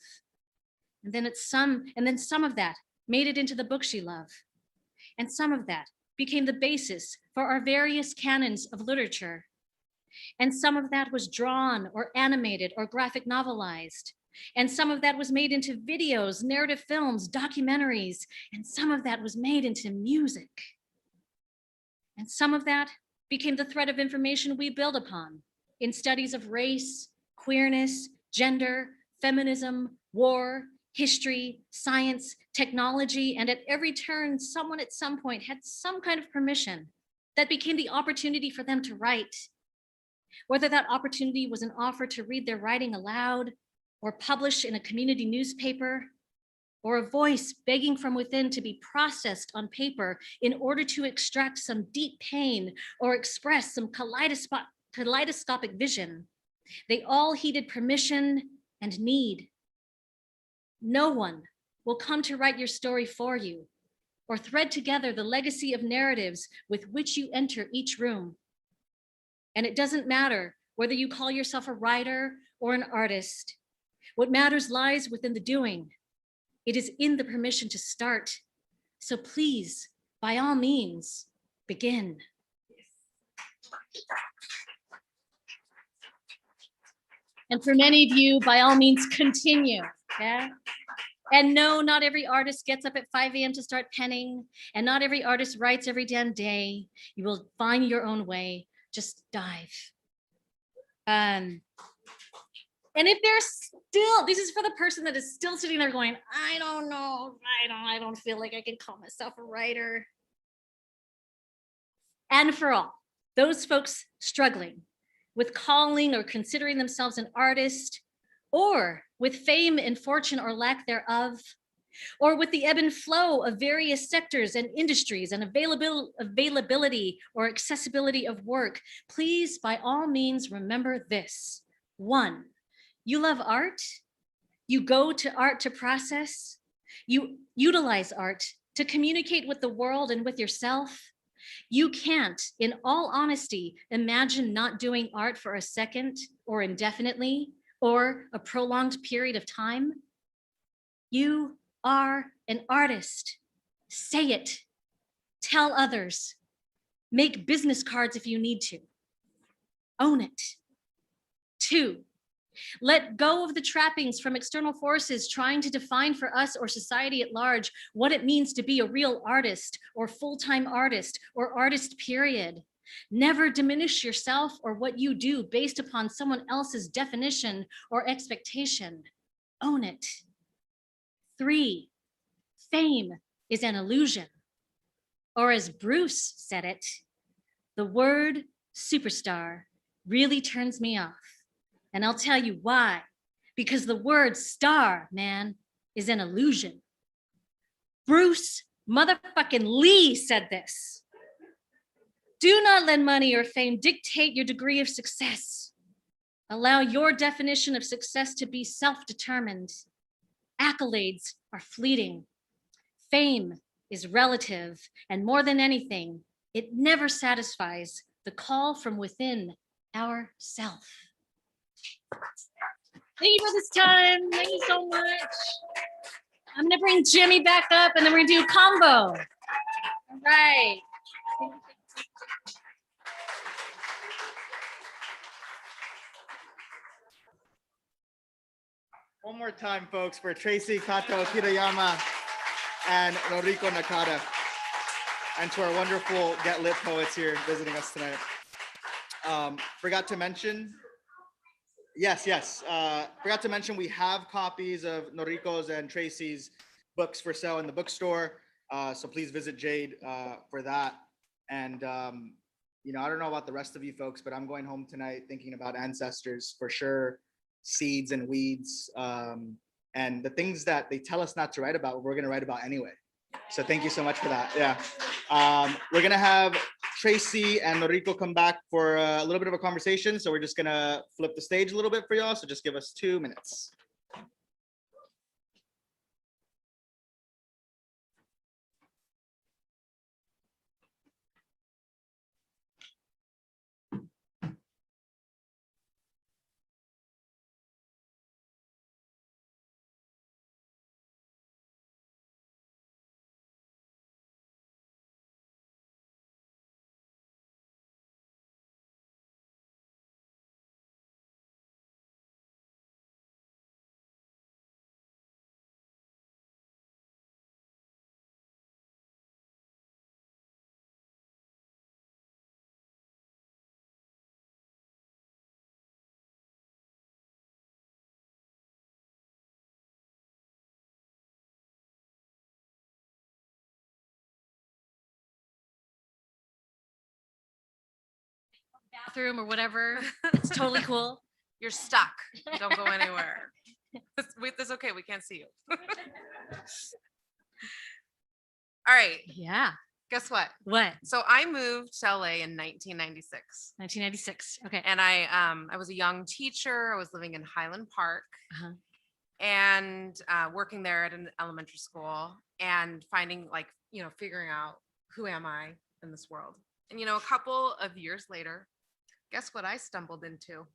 And then some of that made it into the books you love. And some of that became the basis for our various canons of literature. And some of that was drawn or animated or graphic novelized. And some of that was made into videos, narrative films, documentaries, and some of that was made into music. And some of that became the thread of information we build upon in studies of race, queerness, gender, feminism, war, history, science, technology, and at every turn, someone at some point had some kind of permission that became the opportunity for them to write. Whether that opportunity was an offer to read their writing aloud or publish in a community newspaper, or a voice begging from within to be processed on paper in order to extract some deep pain or express some kaleidoscopic vision, they all heeded permission and need. No one will come to write your story for you or thread together the legacy of narratives with which you enter each room. And it doesn't matter whether you call yourself a writer or an artist. What matters lies within the doing. It is in the permission to start. So please, by all means, begin. And for many of you, by all means, continue. Yeah. And no, not every artist gets up at 5 a.m. to start penning, and not every artist writes every damn day. You will find your own way. Just dive. And if there's still, this is for the person that is still sitting there going, I don't know, I don't feel like I can call myself a writer. And for all those folks struggling with calling or considering themselves an artist, or with fame and fortune or lack thereof, or with the ebb and flow of various sectors and industries and availability or accessibility of work, please, by all means, remember this. 1, you love art, you go to art to process, you utilize art to communicate with the world and with yourself. You can't, in all honesty, imagine not doing art for a second or indefinitely or a prolonged period of time. You are an artist. Say it. Tell others. Make business cards if you need to. Own it. 2, let go of the trappings from external forces trying to define for us or society at large what it means to be a real artist or full-time artist or artist, period. Never diminish yourself or what you do based upon someone else's definition or expectation. Own it. 3, fame is an illusion. Or as Bruce said it, the word superstar really turns me off. And I'll tell you why. Because the word star, man, is an illusion. Bruce motherfucking Lee said this. Do not let money or fame dictate your degree of success. Allow your definition of success to be self-determined. Accolades are fleeting. Fame is relative, and more than anything, it never satisfies the call from within ourself. Thank you for this time. Thank you so much. I'm gonna bring Jimmy back up and then we're gonna do a combo. All right. One more time, folks, for Traci, kato-kiriyama, and Noriko Nakada. And to our wonderful Get Lit poets here visiting us tonight. Forgot to mention, forgot to mention we have copies of Noriko's and Traci's books for sale in the bookstore. So please visit Jade for that. And you know, I don't know about the rest of you folks, but I'm going home tonight thinking about ancestors for sure, seeds and weeds, and the things that they tell us not to write about, we're gonna write about anyway. So thank you so much for that. Yeah. We're gonna have Traci and Noriko come back for a little bit of a conversation. So we're just gonna flip the stage a little bit for y'all. So just give us 2 minutes. Bathroom or whatever. It's totally cool. You're stuck. Don't go anywhere. It's okay. We can't see you. All right. Yeah. Guess what? What? So I moved to LA in 1996. 1996. Okay. And I was a young teacher. I was living in Highland Park Uh-huh. and working there at an elementary school and finding figuring out who am I in this world. And, a couple of years later, guess what I stumbled into?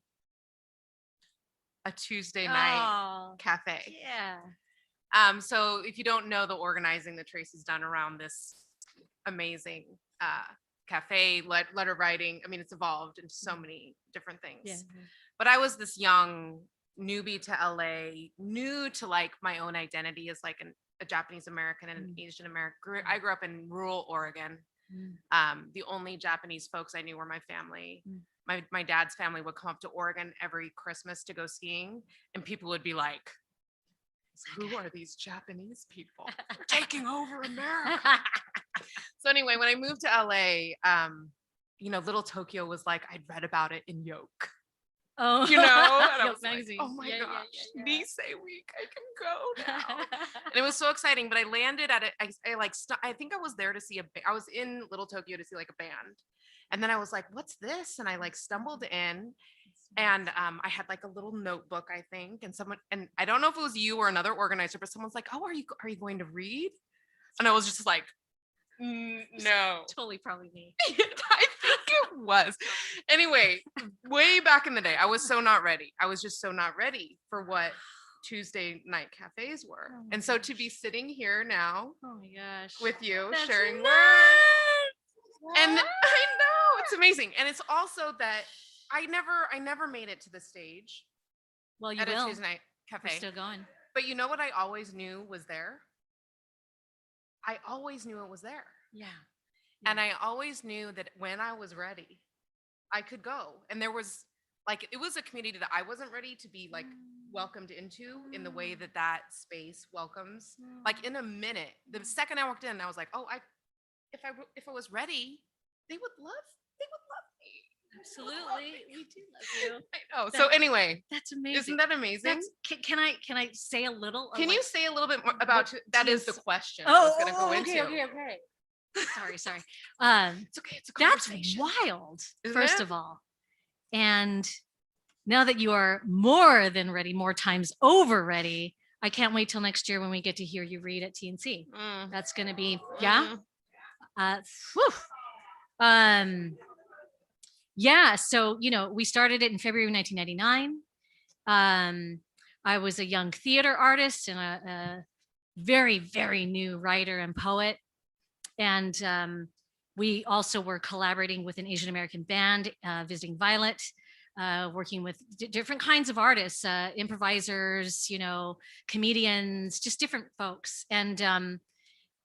A Tuesday night cafe. Yeah. So if you don't know the organizing that Traci's done around this amazing cafe, letter writing, I mean, it's evolved into so many different things. Yeah. But I was this young newbie to LA, new to my own identity as a Japanese American and an Asian American. I grew up in rural Oregon. The only Japanese folks I knew were my family. My dad's family would come up to Oregon every Christmas to go skiing, and people would be like, who are these Japanese people? They're taking over America. So anyway, when I moved to LA, Little Tokyo was I'd read about it in Yoke. Oh, And I Yoke was magazine. oh my Yeah, gosh, yeah. Nisei week, I can go now. And it was so exciting, but I landed at it. I think I was there to see I was in Little Tokyo to see a band. And then I was like, what's this? And I stumbled in and I had a little notebook, I think. And I don't know if it was you or another organizer, but someone's like, oh, are you going to read? And I was just like, no. Totally probably me. I think it was. Anyway, way back in the day, I was so not ready. I was just so not ready for what Tuesday night cafes were. Oh and so to be sitting here now Oh my gosh. with you, That's sharing nuts. words. And I know, it's amazing. And it's also that I never made it to the stage Well, you at a will. Tuesday night We're cafe. still going. But you know what I always knew was there? I always knew it was there. Yeah. And I always knew that when I was ready, I could go. And there was it was a community that I wasn't ready to be welcomed into in the way that space welcomes. In a minute, the second I walked in, I was like, oh, if I was ready, they would love me. Absolutely. We do love you. I know. So anyway, That's amazing. isn't that amazing? Can I say a little? Can you say a little bit more about that? Is the question I Oh, was going to go into. okay. Sorry. It's okay. It's a That's conversation. wild, Isn't first it? of all. And now that you are more than ready, more times over ready, I can't wait till next year when we get to hear you read at TNC. That's going to be, yeah. Whew. Yeah. So, we started it in February of 1999. I was a young theater artist and a very, very new writer and poet. And we also were collaborating with an Asian American band, Visiting Violet. working with different kinds of artists, improvisers, comedians, just different folks. And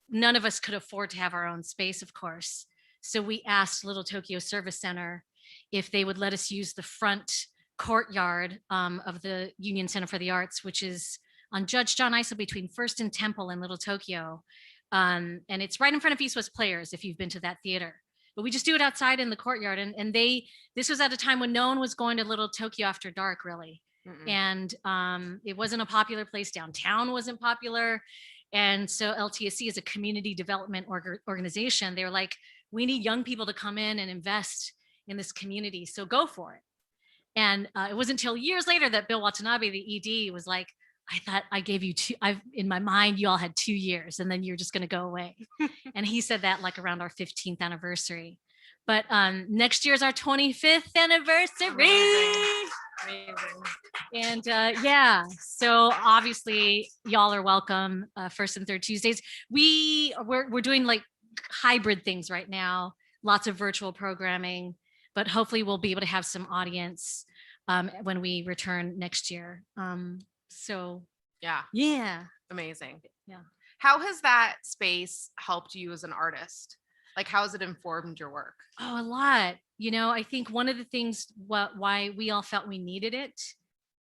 none of us could afford to have our own space, of course. So we asked Little Tokyo Service Center if they would let us use the front courtyard of the Union Center for the Arts, which is on Judge John Isel between First and Temple in Little Tokyo. And it's right in front of East West Players, if you've been to that theater. But we just do it outside in the courtyard. And this was at a time when no one was going to Little Tokyo after dark, really. And it wasn't a popular place. Downtown wasn't popular. And so LTSC is a community development organization. They were like, we need young people to come in and invest in this community. So go for it. And it wasn't until years later that Bill Watanabe, the ED, was like, I thought I gave you in my mind, you all had 2 years and then you're just going to go away. And he said that like around our 15th anniversary. But next year's our 25th anniversary. Amazing. And yeah, so obviously y'all are welcome first and third Tuesdays. We're doing like hybrid things right now, lots of virtual programming, but hopefully we'll be able to have some audience when we return next year. So yeah, amazing. Yeah. How has that space helped you as an artist? Like, how has it informed your work? Oh, a lot. I think one of the things why we all felt we needed it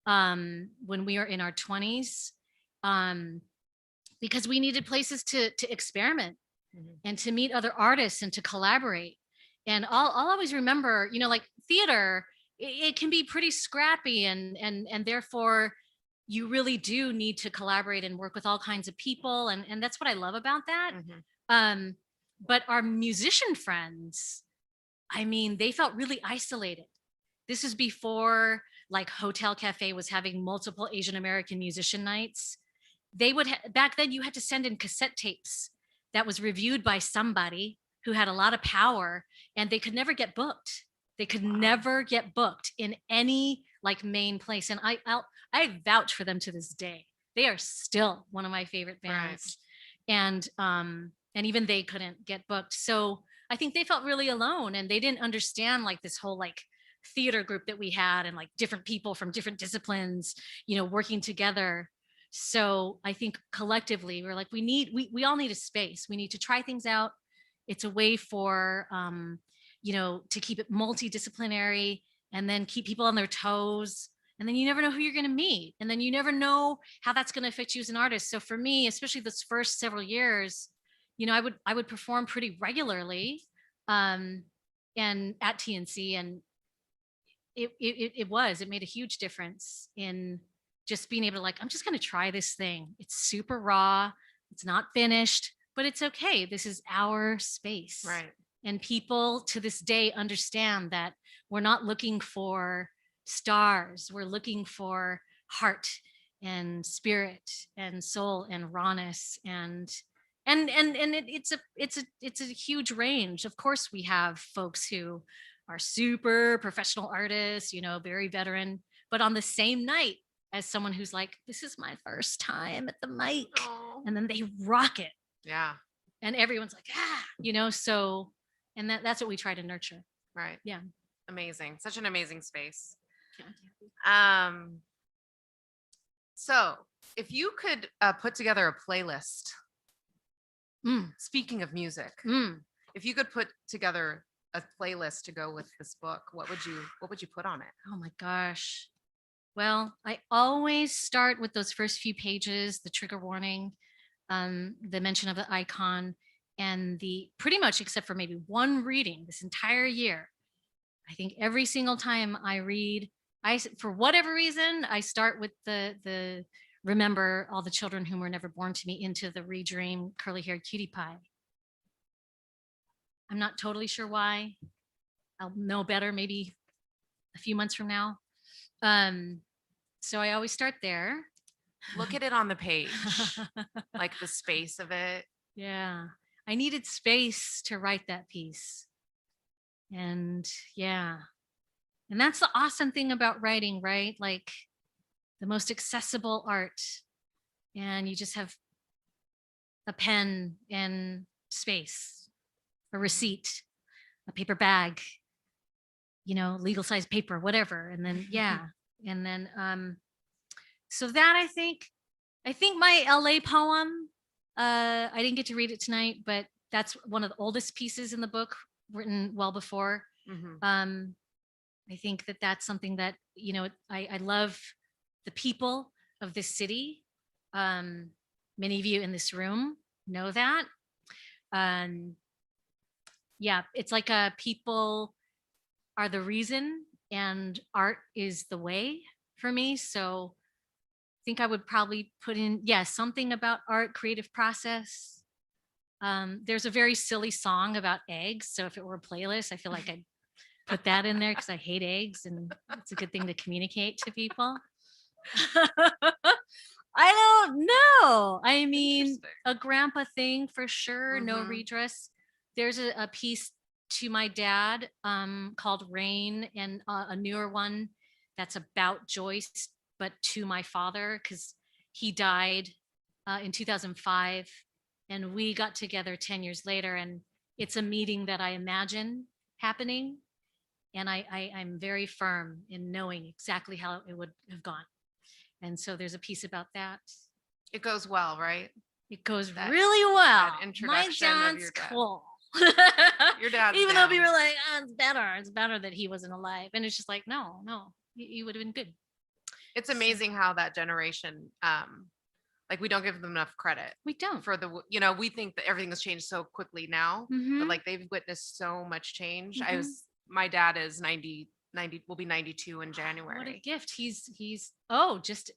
when we were in our 20s, because we needed places to experiment and to meet other artists and to collaborate. And I'll always remember, like theater, it can be pretty scrappy and therefore you really do need to collaborate and work with all kinds of people. And that's what I love about that. But our musician friends, I mean, they felt really isolated. This is before like Hotel Cafe was having multiple Asian American musician nights. They would back then you had to send in cassette tapes that was reviewed by somebody who had a lot of power, and they could never get booked. They could never get booked in any like main place. And I vouch for them to this day. They are still one of my favorite bands. Right. And even they couldn't get booked. So I think they felt really alone, and they didn't understand like this whole like theater group that we had and like different people from different disciplines, working together. So I think collectively we're like, we all need a space. We need to try things out. It's a way for, to keep it multidisciplinary and then keep people on their toes. And then you never know who you're going to meet. And then you never know how that's going to affect you as an artist. So for me, especially this first several years, I would perform pretty regularly and at TNC. And it made a huge difference in just being able to like, I'm just going to try this thing. It's super raw. It's not finished, but it's okay. This is our space. Right. And people to this day understand that we're not looking for stars. We're looking for heart and spirit and soul and rawness and it's a huge range. Of course, we have folks who are super professional artists, very veteran, but on the same night as someone who's like, this is my first time at the mic. Aww. And then they rock it. Yeah. And everyone's like, so, and that's what we try to nurture. Right. Yeah. Amazing. Such an amazing space. Yeah. So if you could put together a playlist, speaking of music, if you could put together a playlist to go with this book, what would you put on it? Oh my gosh. Well, I always start with those first few pages, the trigger warning, the mention of the icon, and the pretty much except for maybe one reading this entire year. I think every single time I read, for whatever reason, I start with the remember all the children whom were never born to me into the redream curly-haired cutie pie. I'm not totally sure why. I'll know better maybe a few months from now. So I always start there. Look at it on the page, like the space of it. Yeah, I needed space to write that piece. And yeah, and that's the awesome thing about writing, right? Like the most accessible art, and you just have a pen and space, a receipt, a paper bag, legal size paper, whatever. And then, yeah. And then, so that I think my LA poem, I didn't get to read it tonight, but that's one of the oldest pieces in the book, written well before. I think that that's something that, I love the people of this city. Many of you in this room know that. Yeah, it's like people are the reason and art is the way for me. So I think I would probably put in, something about art, creative process. There's a very silly song about eggs. So if it were a playlist, I feel like I'd put that in there because I hate eggs and it's a good thing to communicate to people. I don't know. I mean, a grandpa thing for sure. No redress. There's a piece to my dad called Rain, and a newer one that's about Joyce, but to my father, because he died in 2005 and we got together 10 years later, and it's a meeting that I imagine happening. And I'm very firm in knowing exactly how it would have gone. And so there's a piece about that. It goes well, right? It goes really well. That My introduction of dad's your dad. cool. Your dad's Even though down. people are like, it's better that he wasn't alive. And it's just like, no, he would have been good. It's amazing how that generation, like we don't give them enough credit. We don't. For the, we think that everything has changed so quickly now, but like they've witnessed so much change. My dad is 90, will be 92 in January. What a gift. He's just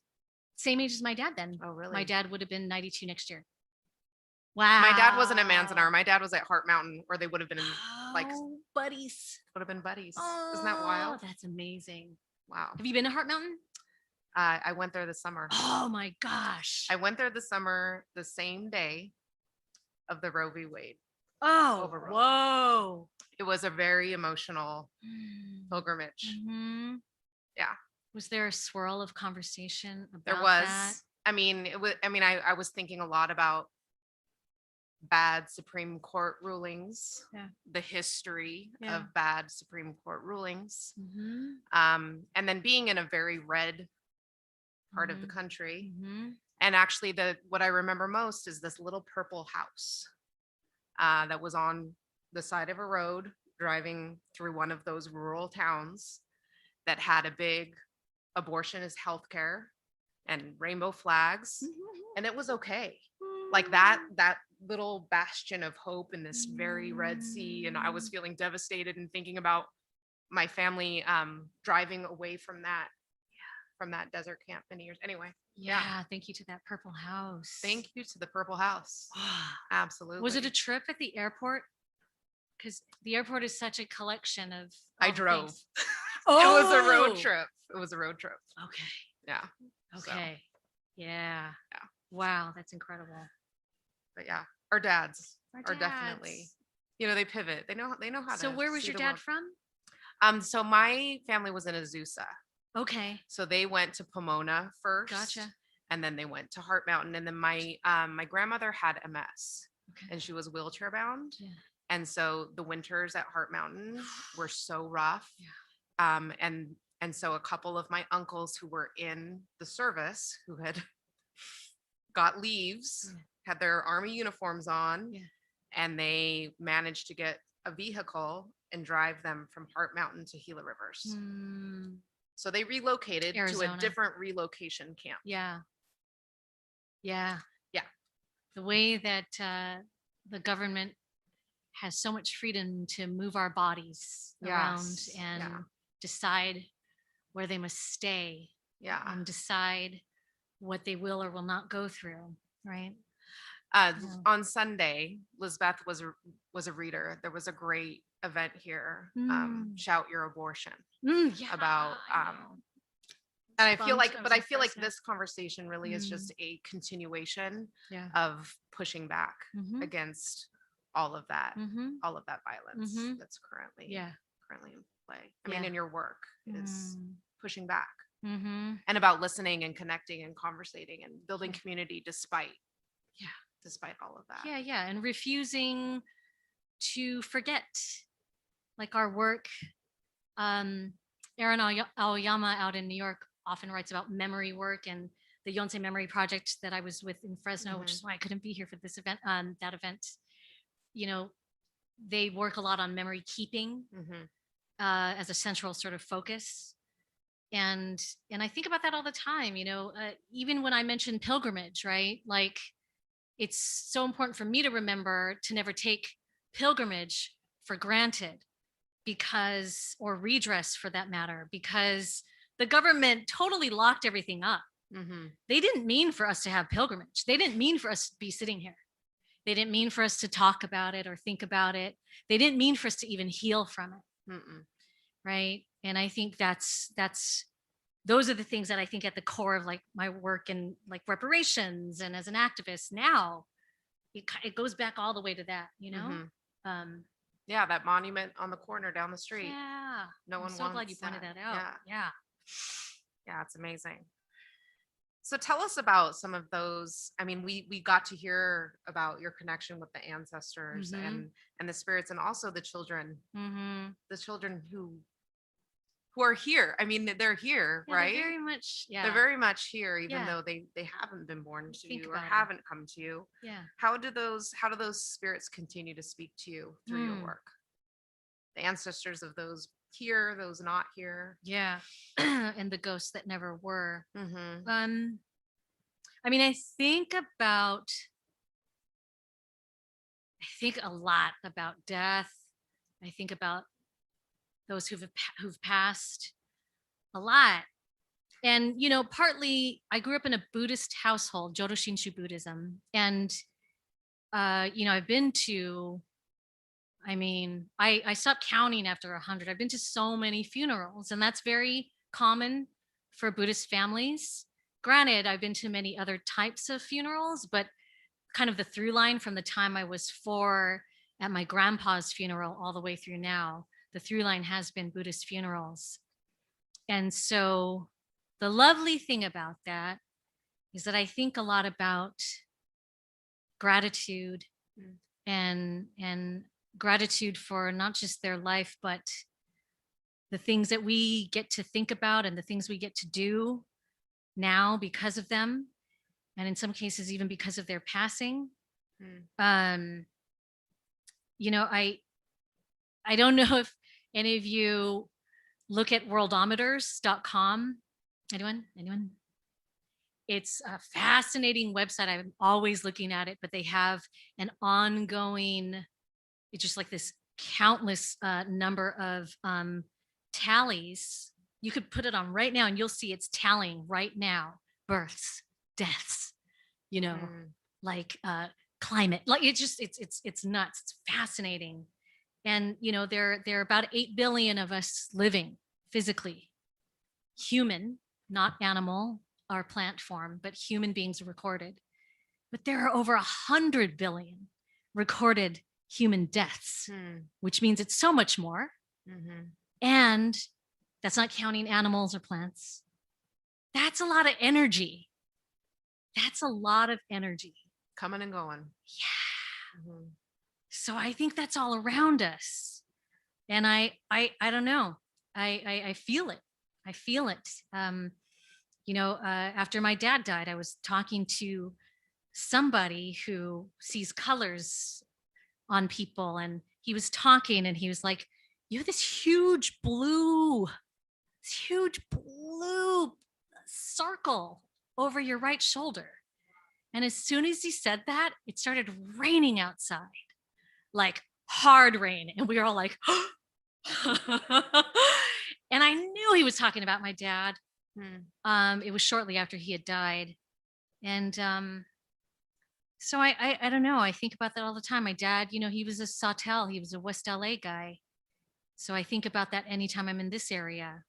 same age as my dad then. Oh, really? My dad would have been 92 next year. Wow. My dad wasn't at Manzanar. My dad was at Heart Mountain, where they would have been like buddies. Would have been buddies. Isn't that wild? That's amazing. Wow. Have you been to Heart Mountain? I went there this summer. Oh my gosh. I went there this summer, the same day of the Roe v. Wade. Oh, overruled. Whoa. It was a very emotional pilgrimage. Yeah. Was there a swirl of conversation about There was. that? I was thinking a lot about bad Supreme Court rulings, the history of bad Supreme Court rulings, and then being in a very red part of the country. And actually, what I remember most is this little purple house that was on the side of a road driving through one of those rural towns that had a big abortion is healthcare and rainbow flags, and it was okay. Like that little bastion of hope in this very red sea. And I was feeling devastated and thinking about my family driving away from that desert camp many years. Anyway. Yeah. Thank you to that purple house. Thank you to the purple house. Absolutely. Was it a trip at the airport? Because the airport is such a collection of. I drove. It was a road trip. Okay. Yeah. Okay. So. Yeah. Wow, that's incredible. But yeah, our dads are definitely, they pivot. They know how to. So where was your dad from? So my family was in Azusa. Okay. So they went to Pomona first. Gotcha. And then they went to Heart Mountain. And then my grandmother had MS, and she was wheelchair bound. Yeah. And so the winters at Heart Mountain were so rough. Yeah. And so a couple of my uncles who were in the service, who had got leaves, had their army uniforms on, and they managed to get a vehicle and drive them from Heart Mountain to Gila Rivers. So they relocated Arizona. to a different relocation camp. Yeah. The way that the government has so much freedom to move our bodies around and decide where they must stay. Yeah. And decide what they will or will not go through. Right. On Sunday, Lizbeth was a reader. There was a great event here, Shout Your Abortion, about and I feel like this conversation really is just a continuation of pushing back against all of that violence that's currently in play. I mean, in your work is pushing back and about listening and connecting and conversating and building community despite all of that. And refusing to forget, like our work Aaron Aoyama out in New York often writes about memory work, and the Yonsei Memory Project that I was with in Fresno, which is why I couldn't be here for this event, that event, you know, they work a lot on memory keeping as a central sort of focus. And I think about that all the time, you know, even when I mention pilgrimage, right? Like, it's so important for me to remember to never take pilgrimage for granted, because, or redress for that matter, because the government totally locked everything up. They didn't mean for us to have pilgrimage. They didn't mean for us to be sitting here. They didn't mean for us to talk about it or think about it. They didn't mean for us to even heal from it. Right. And I think those are the things that I think at the core of like my work in like reparations and as an activist now, it goes back all the way to that, you know? Yeah, that monument on the corner down the street. Yeah. No one I'm so glad you wants pointed that. that out. Yeah. Yeah, it's amazing. So tell us about some of those. I mean, we got to hear about your connection with the ancestors and the spirits, and also the children who are here. I mean, they're here, Yeah, right? They're very much, They're very much here, even Yeah. though they haven't been born to Think you or about it. haven't come to you. Yeah. How do those spirits continue to speak to you through your work? The ancestors of those here, those not here. Yeah. And the ghosts that never were. I mean, I think a lot about death. I think about those who've passed a lot. And, you know, partly I grew up in a Buddhist household, Jodo Shinshu Buddhism. And, you know, I've been to, I mean, I stopped counting after 100. I've been to so many funerals, and that's very common for Buddhist families. Granted, I've been to many other types of funerals, but kind of the through line from the time I was 4 at my grandpa's funeral all the way through now, the through line has been Buddhist funerals. And so the lovely thing about that is that I think a lot about gratitude and gratitude for not just their life, but the things that we get to think about and the things we get to do now because of them. And in some cases, even because of their passing. You know, I don't know if any of you look at worldometers.com. Anyone? It's a fascinating website. I'm always looking at it, but they have an ongoing, it's just like this countless number of tallies. You could put it on right now and you'll see it's tallying right now. Births, deaths, you know, like climate, like it's nuts. It's fascinating. And, you know, there are about 8 billion of us living physically, human, not animal or plant form, but human beings recorded. But there are over 100 billion recorded human deaths, which means it's so much more. And that's not counting animals or plants. That's a lot of energy. That's a lot of energy. Coming and going. Yeah. So I think that's all around us. And I don't know. I feel it. I feel it. You know, after my dad died, I was talking to somebody who sees colors on people, and he was talking and he was like, you have this huge blue circle over your right shoulder. And as soon as he said that, it started raining outside, like hard rain. And we were all like, and I knew he was talking about my dad. It was shortly after he had died. And so I don't know. I think about that all the time. My dad, you know, he was a Sawtelle. He was a West LA guy. So I think about that anytime I'm in this area.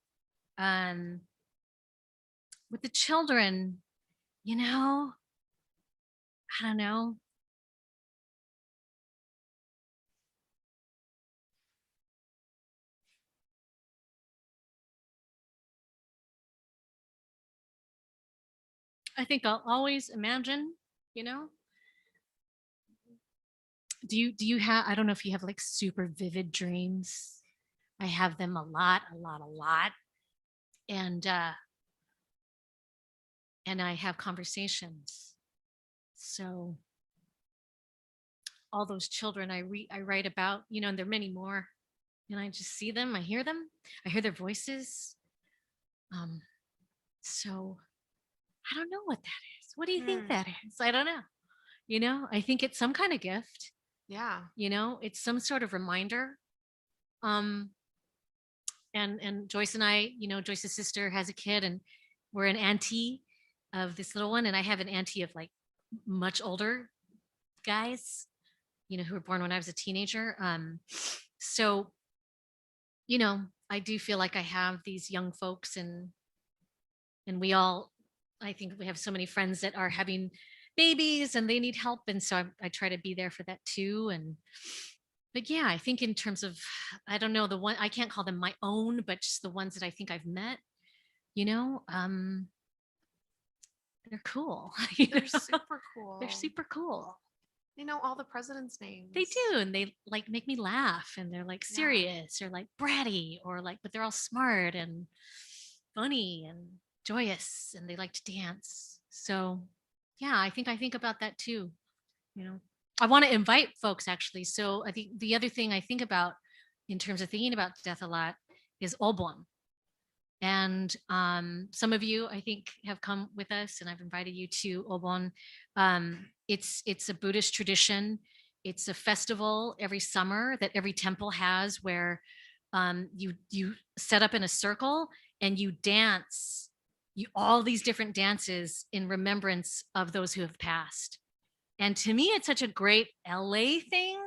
With the children, you know, I don't know. I think I'll always imagine, you know. Do you have, I don't know if you have like super vivid dreams I have them a lot. And I have conversations. So all those children I write about, you know, and there are many more, and I just see them, I hear their voices. So I don't know what that is. What do you think that is? I don't know. You know, I think it's some kind of gift. Yeah. You know, it's some sort of reminder. And Joyce and I, you know, Joyce's sister has a kid, and we're an auntie of this little one, and I have an auntie of like much older guys, you know, who were born when I was a teenager. So, you know, I do feel like I have these young folks, and we all, I think we have so many friends that are having babies and they need help. And so I try to be there for that too. But yeah, I think in terms of, I don't know, the one, I can't call them my own, but just the ones that I think I've met, you know, they're cool. They're super cool. They're super cool. They know all the presidents' names. They do. And they like make me laugh, and they're like serious or like bratty or like, but they're all smart and funny and joyous, and they like to dance. So yeah, I think about that too. You know, I want to invite folks actually. So I think the other thing I think about in terms of thinking about death a lot is obon. And some of you, I think, have come with us, and I've invited you to obon. It's a Buddhist tradition. It's a festival every summer that every temple has, where you set up in a circle and you dance, all these different dances in remembrance of those who have passed. And to me, it's such a great LA thing.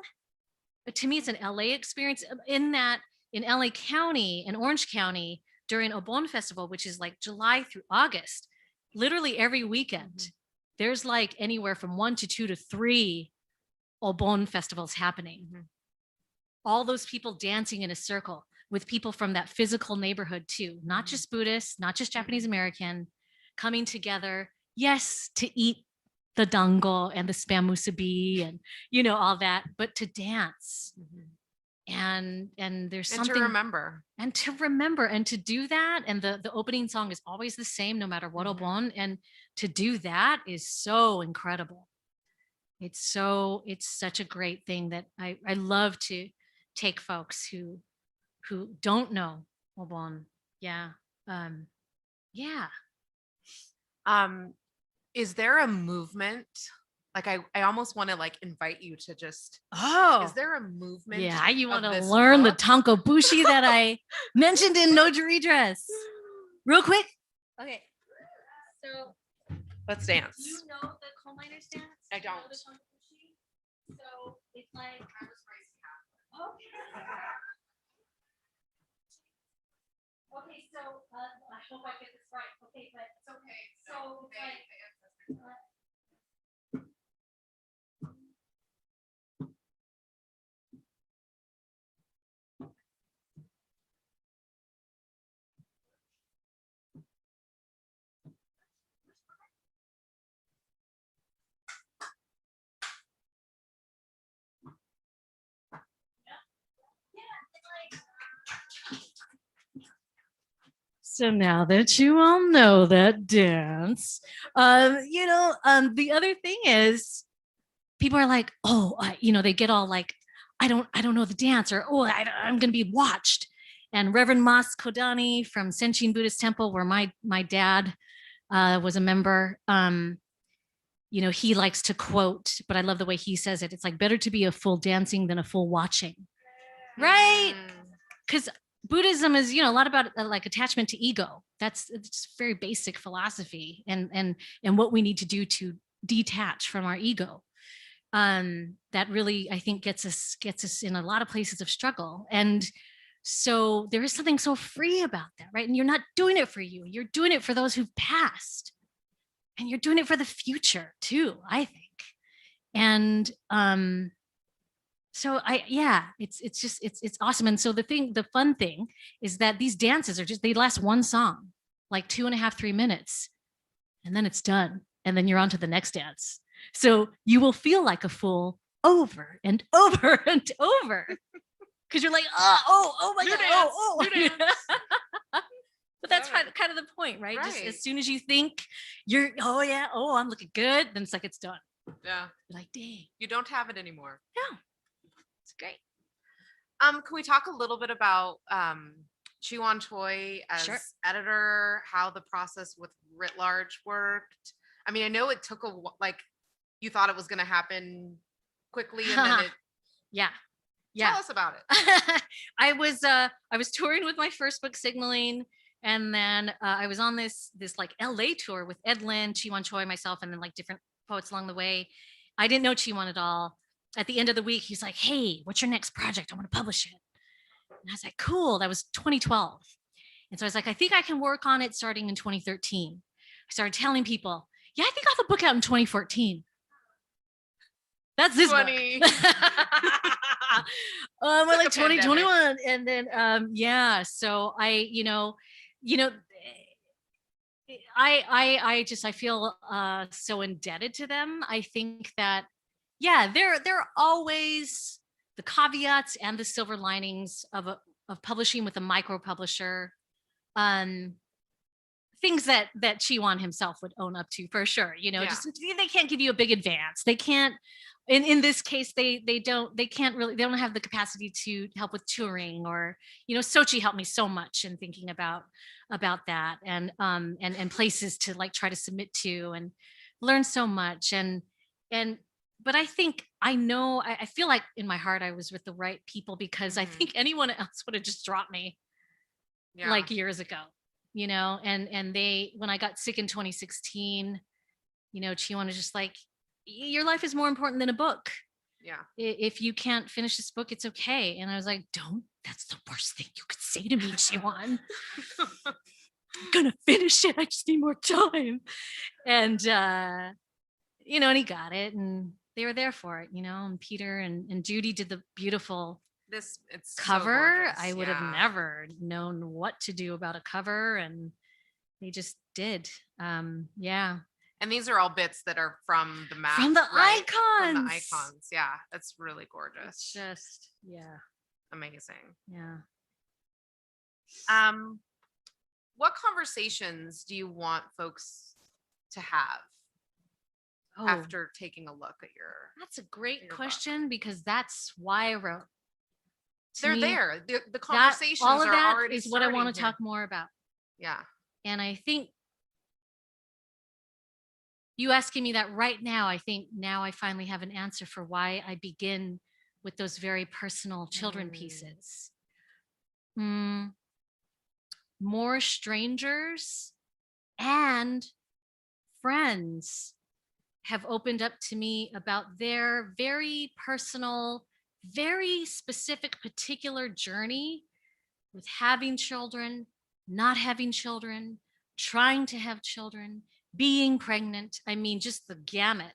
But to me, it's an LA experience in that in LA County and Orange County during Obon Festival, which is like July through August, literally every weekend, there's like anywhere from 1 to 2 to 3 Obon festivals happening. All those people dancing in a circle with people from that physical neighborhood too, not just Buddhists, not just Japanese American, coming together, yes, to eat the dango and the spam musubi and, you know, all that, but to dance. And there's something to remember and to do that. And the opening song is always the same, no matter what obon. And to do that is so incredible. It's such a great thing that I love to take folks who don't know obon. Yeah. Is there a movement? Like I almost want to like invite you to just, is there a movement? Yeah, you want to this learn book? the Tankobushi that I mentioned in Nojiri Dress. Real quick. Okay. So Let's dance. you know the coal miners dance? I You know don't. the Tankobushi? So it's like I was raised Catholic. Okay, so I hope I get this right. Okay, but it's okay. So it's like so now that you all know that dance, the other thing is people are like, oh, they get all like, I don't know the dance, or, oh, I'm going to be watched. And Reverend Mas Kodani from Senshin Buddhist Temple, where my dad was a member, he likes to quote, but I love the way he says it. It's like better to be a fool dancing than a fool watching. Right? Because Buddhism is, a lot about like attachment to ego. It's very basic philosophy and what we need to do to detach from our ego. That really, I think, gets us in a lot of places of struggle. And so there is something so free about that, right? And you're not doing it for you. You're doing it for those who've passed. And you're doing it for the future too, I think. And so it's awesome. And so the fun thing is that these dances they last one song, like 2.5, 3 minutes, and then it's done. And then you're on to the next dance. So you will feel like a fool over and over and over. because you're like, oh my New god, dance, oh. new dance. But that's Love it. kind of the point, right? Just Right. as soon as you think you're, oh yeah, oh I'm looking good, then it's like it's done. Yeah. You're like, dang, You don't have it anymore. no, it's great. Can we talk a little bit about Chi-Wan Choi as Sure. editor, how the process with Writ Large worked? I mean, I know it took like you thought it was going to happen quickly, and then it. Yeah. Tell us about it. I was touring with my first book, Signaling, and then I was on this like LA tour with Ed Lin, Chi-Wan Choi, myself, and then like different poets along the way. I didn't know Chi-Wan at all. At the end of the week, he's like, "Hey, what's your next project? I want to publish it." And I was like, "Cool." That was 2012, and so I was like, "I think I can work on it starting in 2013." I started telling people, "Yeah, I think I'll have a book out in 2014." That's this 20. book. We're Took like a pandemic. 2021, and then yeah. So I feel so indebted to them. I think that there are always the caveats and the silver linings of publishing with a micro publisher. Things that Chi-Wan himself would own up to for sure. Just they can't give you a big advance. They can't. In this case, they don't have the capacity to help with touring, or Sochi helped me so much in thinking about that, and places to like try to submit to and learn so much, but I think I feel like in my heart I was with the right people, because I think anyone else would have just dropped me like years ago, and they, when I got sick in 2016, Chi-Wan was just like, your life is more important than a book. Yeah. If you can't finish this book, it's okay. And I was like, that's the worst thing you could say to me, Chi-Wan. I'm gonna finish it. I just need more time. And and he got it, and they were there for it, and Peter and Judy did the beautiful It's cover. So gorgeous. I would have never known what to do about a cover, and they just did. Yeah. And these are all bits that are from the map, From the right? icons. From the icons. Yeah, that's really gorgeous. It's just, Amazing. yeah. What conversations do you want folks to have after taking a look at your? That's a great your question, because that's why I wrote. They're there. The conversations all of are that already is what I want to here. talk more about. Yeah. And I think you asking me that right now, I think now I finally have an answer for why I begin with those very personal children pieces. More strangers and friends have opened up to me about their very personal, very specific, particular journey with having children, not having children, trying to have children, being pregnant. I mean, just the gamut.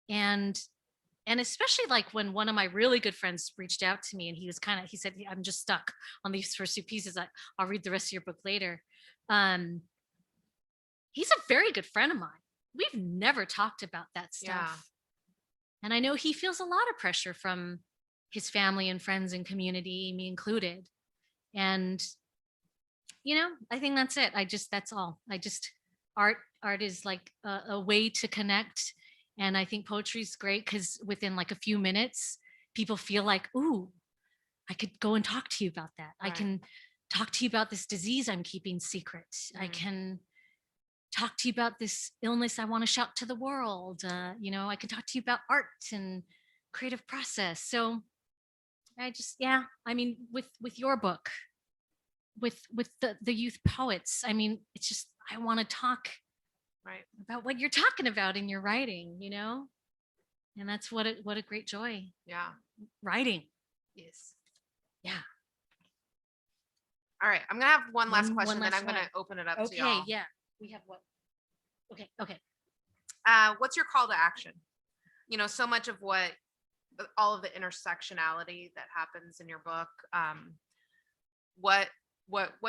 And especially like when one of my really good friends reached out to me, and he said, I'm just stuck on these first two pieces. I'll read the rest of your book later. He's a very good friend of mine. We've never talked about that stuff. Yeah. And I know he feels a lot of pressure from his family and friends and community, me included. And, I think that's it. That's all. Art is like a way to connect. And I think poetry is great because within like a few minutes, people feel like, ooh, I could go and talk to you about that. Right. I can talk to you about this disease I'm keeping secret. I can talk to you about this illness I want to shout to the world. I can talk to you about art and creative process. So with your book, with the youth poets, it's just, I want to talk about what you're talking about in your writing, and that's what a great joy. Yeah. Writing is. Yeah. All right. I'm going to have one last question, last then I'm going one. to open it up to Okay. y'all. Yeah. We have what? Okay. What's your call to action? So much of all of the intersectionality that happens in your book. What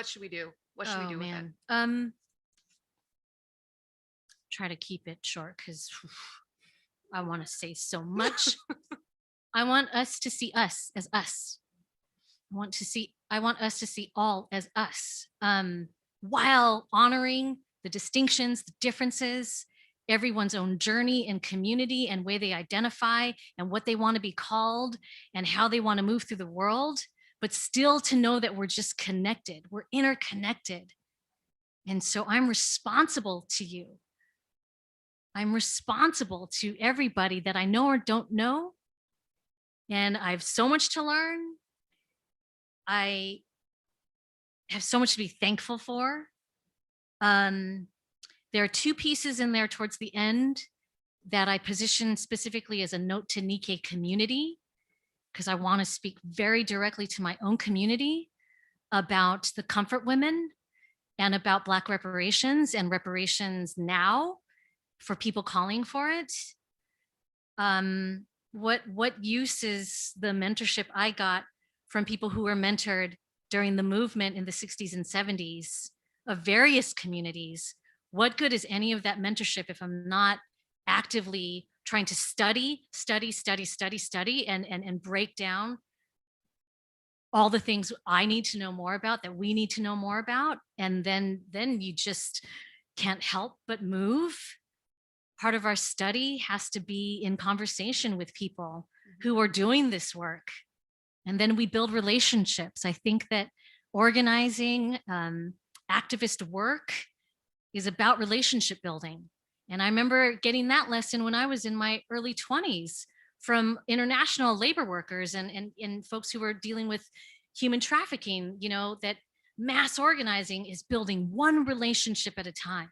should we do? What should we do with it? Try to keep it short because I want to say so much. I want us to see us as us. I want us to see all as us, while honoring the distinctions, the differences, everyone's own journey and community and way they identify and what they want to be called and how they want to move through the world, but still to know that we're just connected, we're interconnected. And so I'm responsible to you. I'm responsible to everybody that I know or don't know. And I have so much to learn. I have so much to be thankful for. There are two pieces in there towards the end that I position specifically as a note to Nikkei community, because I want to speak very directly to my own community about the comfort women and about Black reparations and reparations now for people calling for it. What use is the mentorship I got from people who were mentored during the movement in the 60s and 70s of various communities? What good is any of that mentorship if I'm not actively trying to study and break down all the things I need to know more about, that we need to know more about, and then you just can't help but move. Part of our study has to be in conversation with people who are doing this work, and then we build relationships. I think that organizing activist work is about relationship building. And I remember getting that lesson when I was in my early 20s from international labor workers and folks who were dealing with human trafficking, you know, that mass organizing is building one relationship at a time.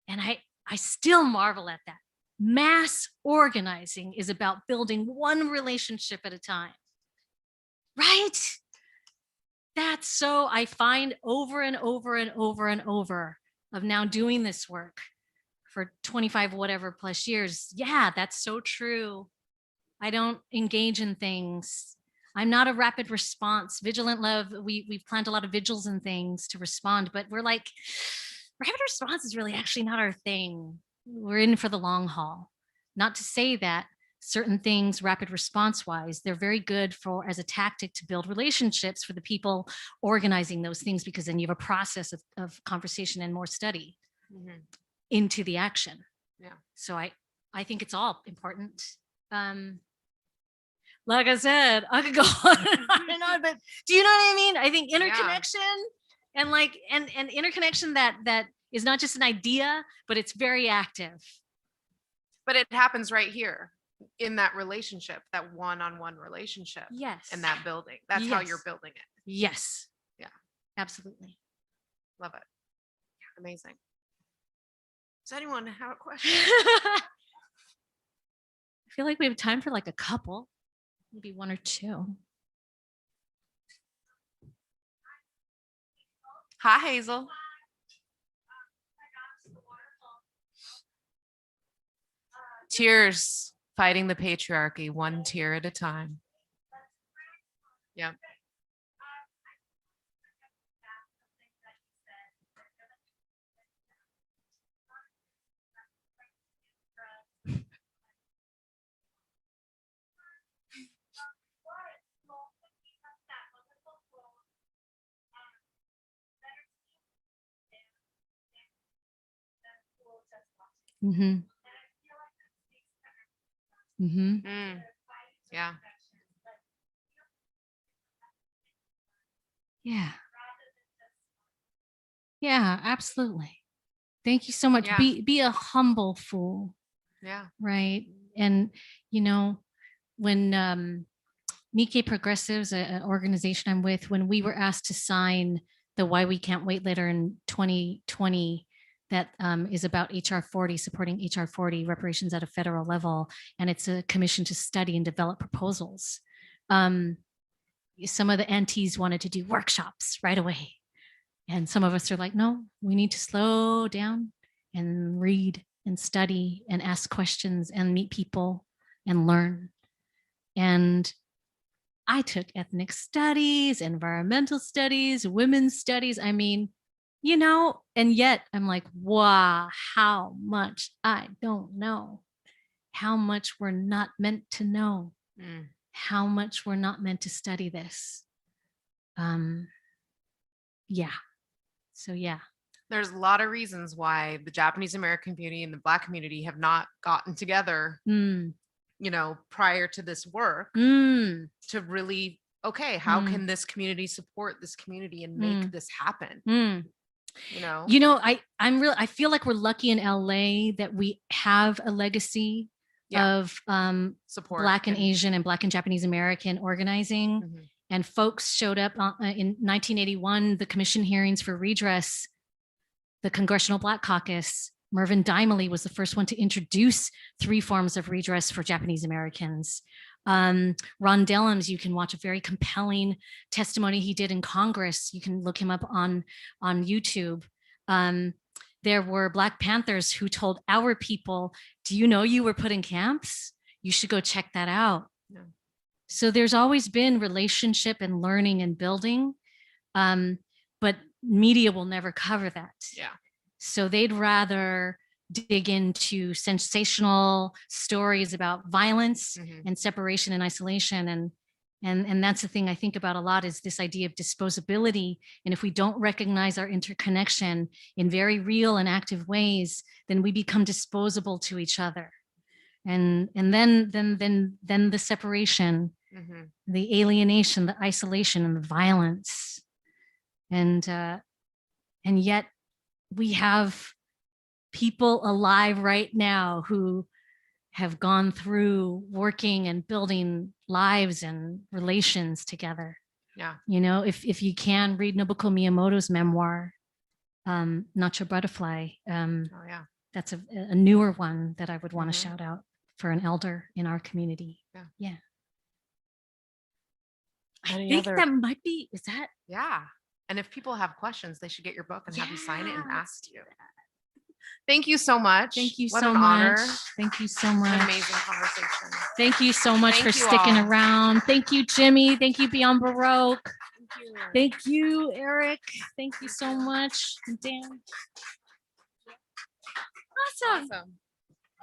And I still marvel at that. Mass organizing is about building one relationship at a time, right? That's so I find over and over and over and over of now doing this work for 25 whatever plus years. Yeah, that's so true. I don't engage in things. I'm not a rapid response. Vigilant love, we've planned a lot of vigils and things to respond, but we're like, rapid response is really actually not our thing. We're in for the long haul. Not to say that certain things rapid response wise, they're very good for as a tactic to build relationships for the people organizing those things, because then you have a process of conversation and more study into the action. Yeah. So I think it's all important. Like I said, I could go on and on, but do you know what I mean? I think interconnection and like, and interconnection that is not just an idea, but it's very active. But it happens right here in that relationship, that one-on-one relationship. Yes. In that building. That's how you're building it. Yes. Yeah. Absolutely. Love it. Amazing. Does anyone have a question? I feel like we have time for like a couple, maybe one or two. Hi, Hazel. Tears, fighting the patriarchy, one tear at a time. Yeah. Mm-hmm. Mm-hmm. Yeah. Yeah. Yeah, absolutely. Thank you so much. Yeah. Be a humble fool. Yeah. Right. And you know, when Nikkei Progressives, an organization I'm with, when we were asked to sign the Why We Can't Wait letter in 2020, that is about HR 40, supporting HR 40 reparations at a federal level. And it's a commission to study and develop proposals. Some of the NTs wanted to do workshops right away. And some of us are like, no, we need to slow down and read and study and ask questions and meet people and learn. And I took ethnic studies, environmental studies, women's studies. I mean, you know, and yet I'm like, wow, how much I don't know, how much we're not meant to know. how much we're not meant to study this. Yeah. So yeah. There's a lot of reasons why the Japanese American community and the Black community have not gotten together, you know, prior to this work to really, okay, how can this community support this community and make this happen? You know, I feel like we're lucky in LA that we have a legacy of support Black and Asian and Black and Japanese American organizing. And folks showed up in 1981, the commission hearings for redress, the Congressional Black Caucus. Mervyn Dimely was the first one to introduce 3 forms of redress for Japanese Americans. Ron Dellums, you can watch a very compelling testimony he did in Congress. You can look him up on YouTube. There were Black Panthers who told our people, do you know you were put in camps? You should go check that out. Yeah. So there's always been relationship and learning and building, but media will never cover that. Yeah. So they'd rather dig into sensational stories about violence and separation and isolation. And that's the thing I think about a lot, is this idea of disposability. And if we don't recognize our interconnection in very real and active ways, then we become disposable to each other. And then the separation, the alienation, the isolation, and the violence. And yet we have people alive right now who have gone through working and building lives and relations together. Yeah. You know, if you can read Nobuko Miyamoto's memoir, Not Your Butterfly. That's a newer one that I would want to shout out for an elder in our community. Yeah. I think that might be, is that? Yeah. And if people have questions, they should get your book and have you sign it and ask you. Thank you so much. Thank you what so an much. Honor. Thank you so much. An amazing conversation. Thank you so much Thank for you sticking all. around. Thank you, Jimmy. Thank you, Beyond Baroque. Thank you. Thank you, Eric. Thank you so much. Dan. Awesome.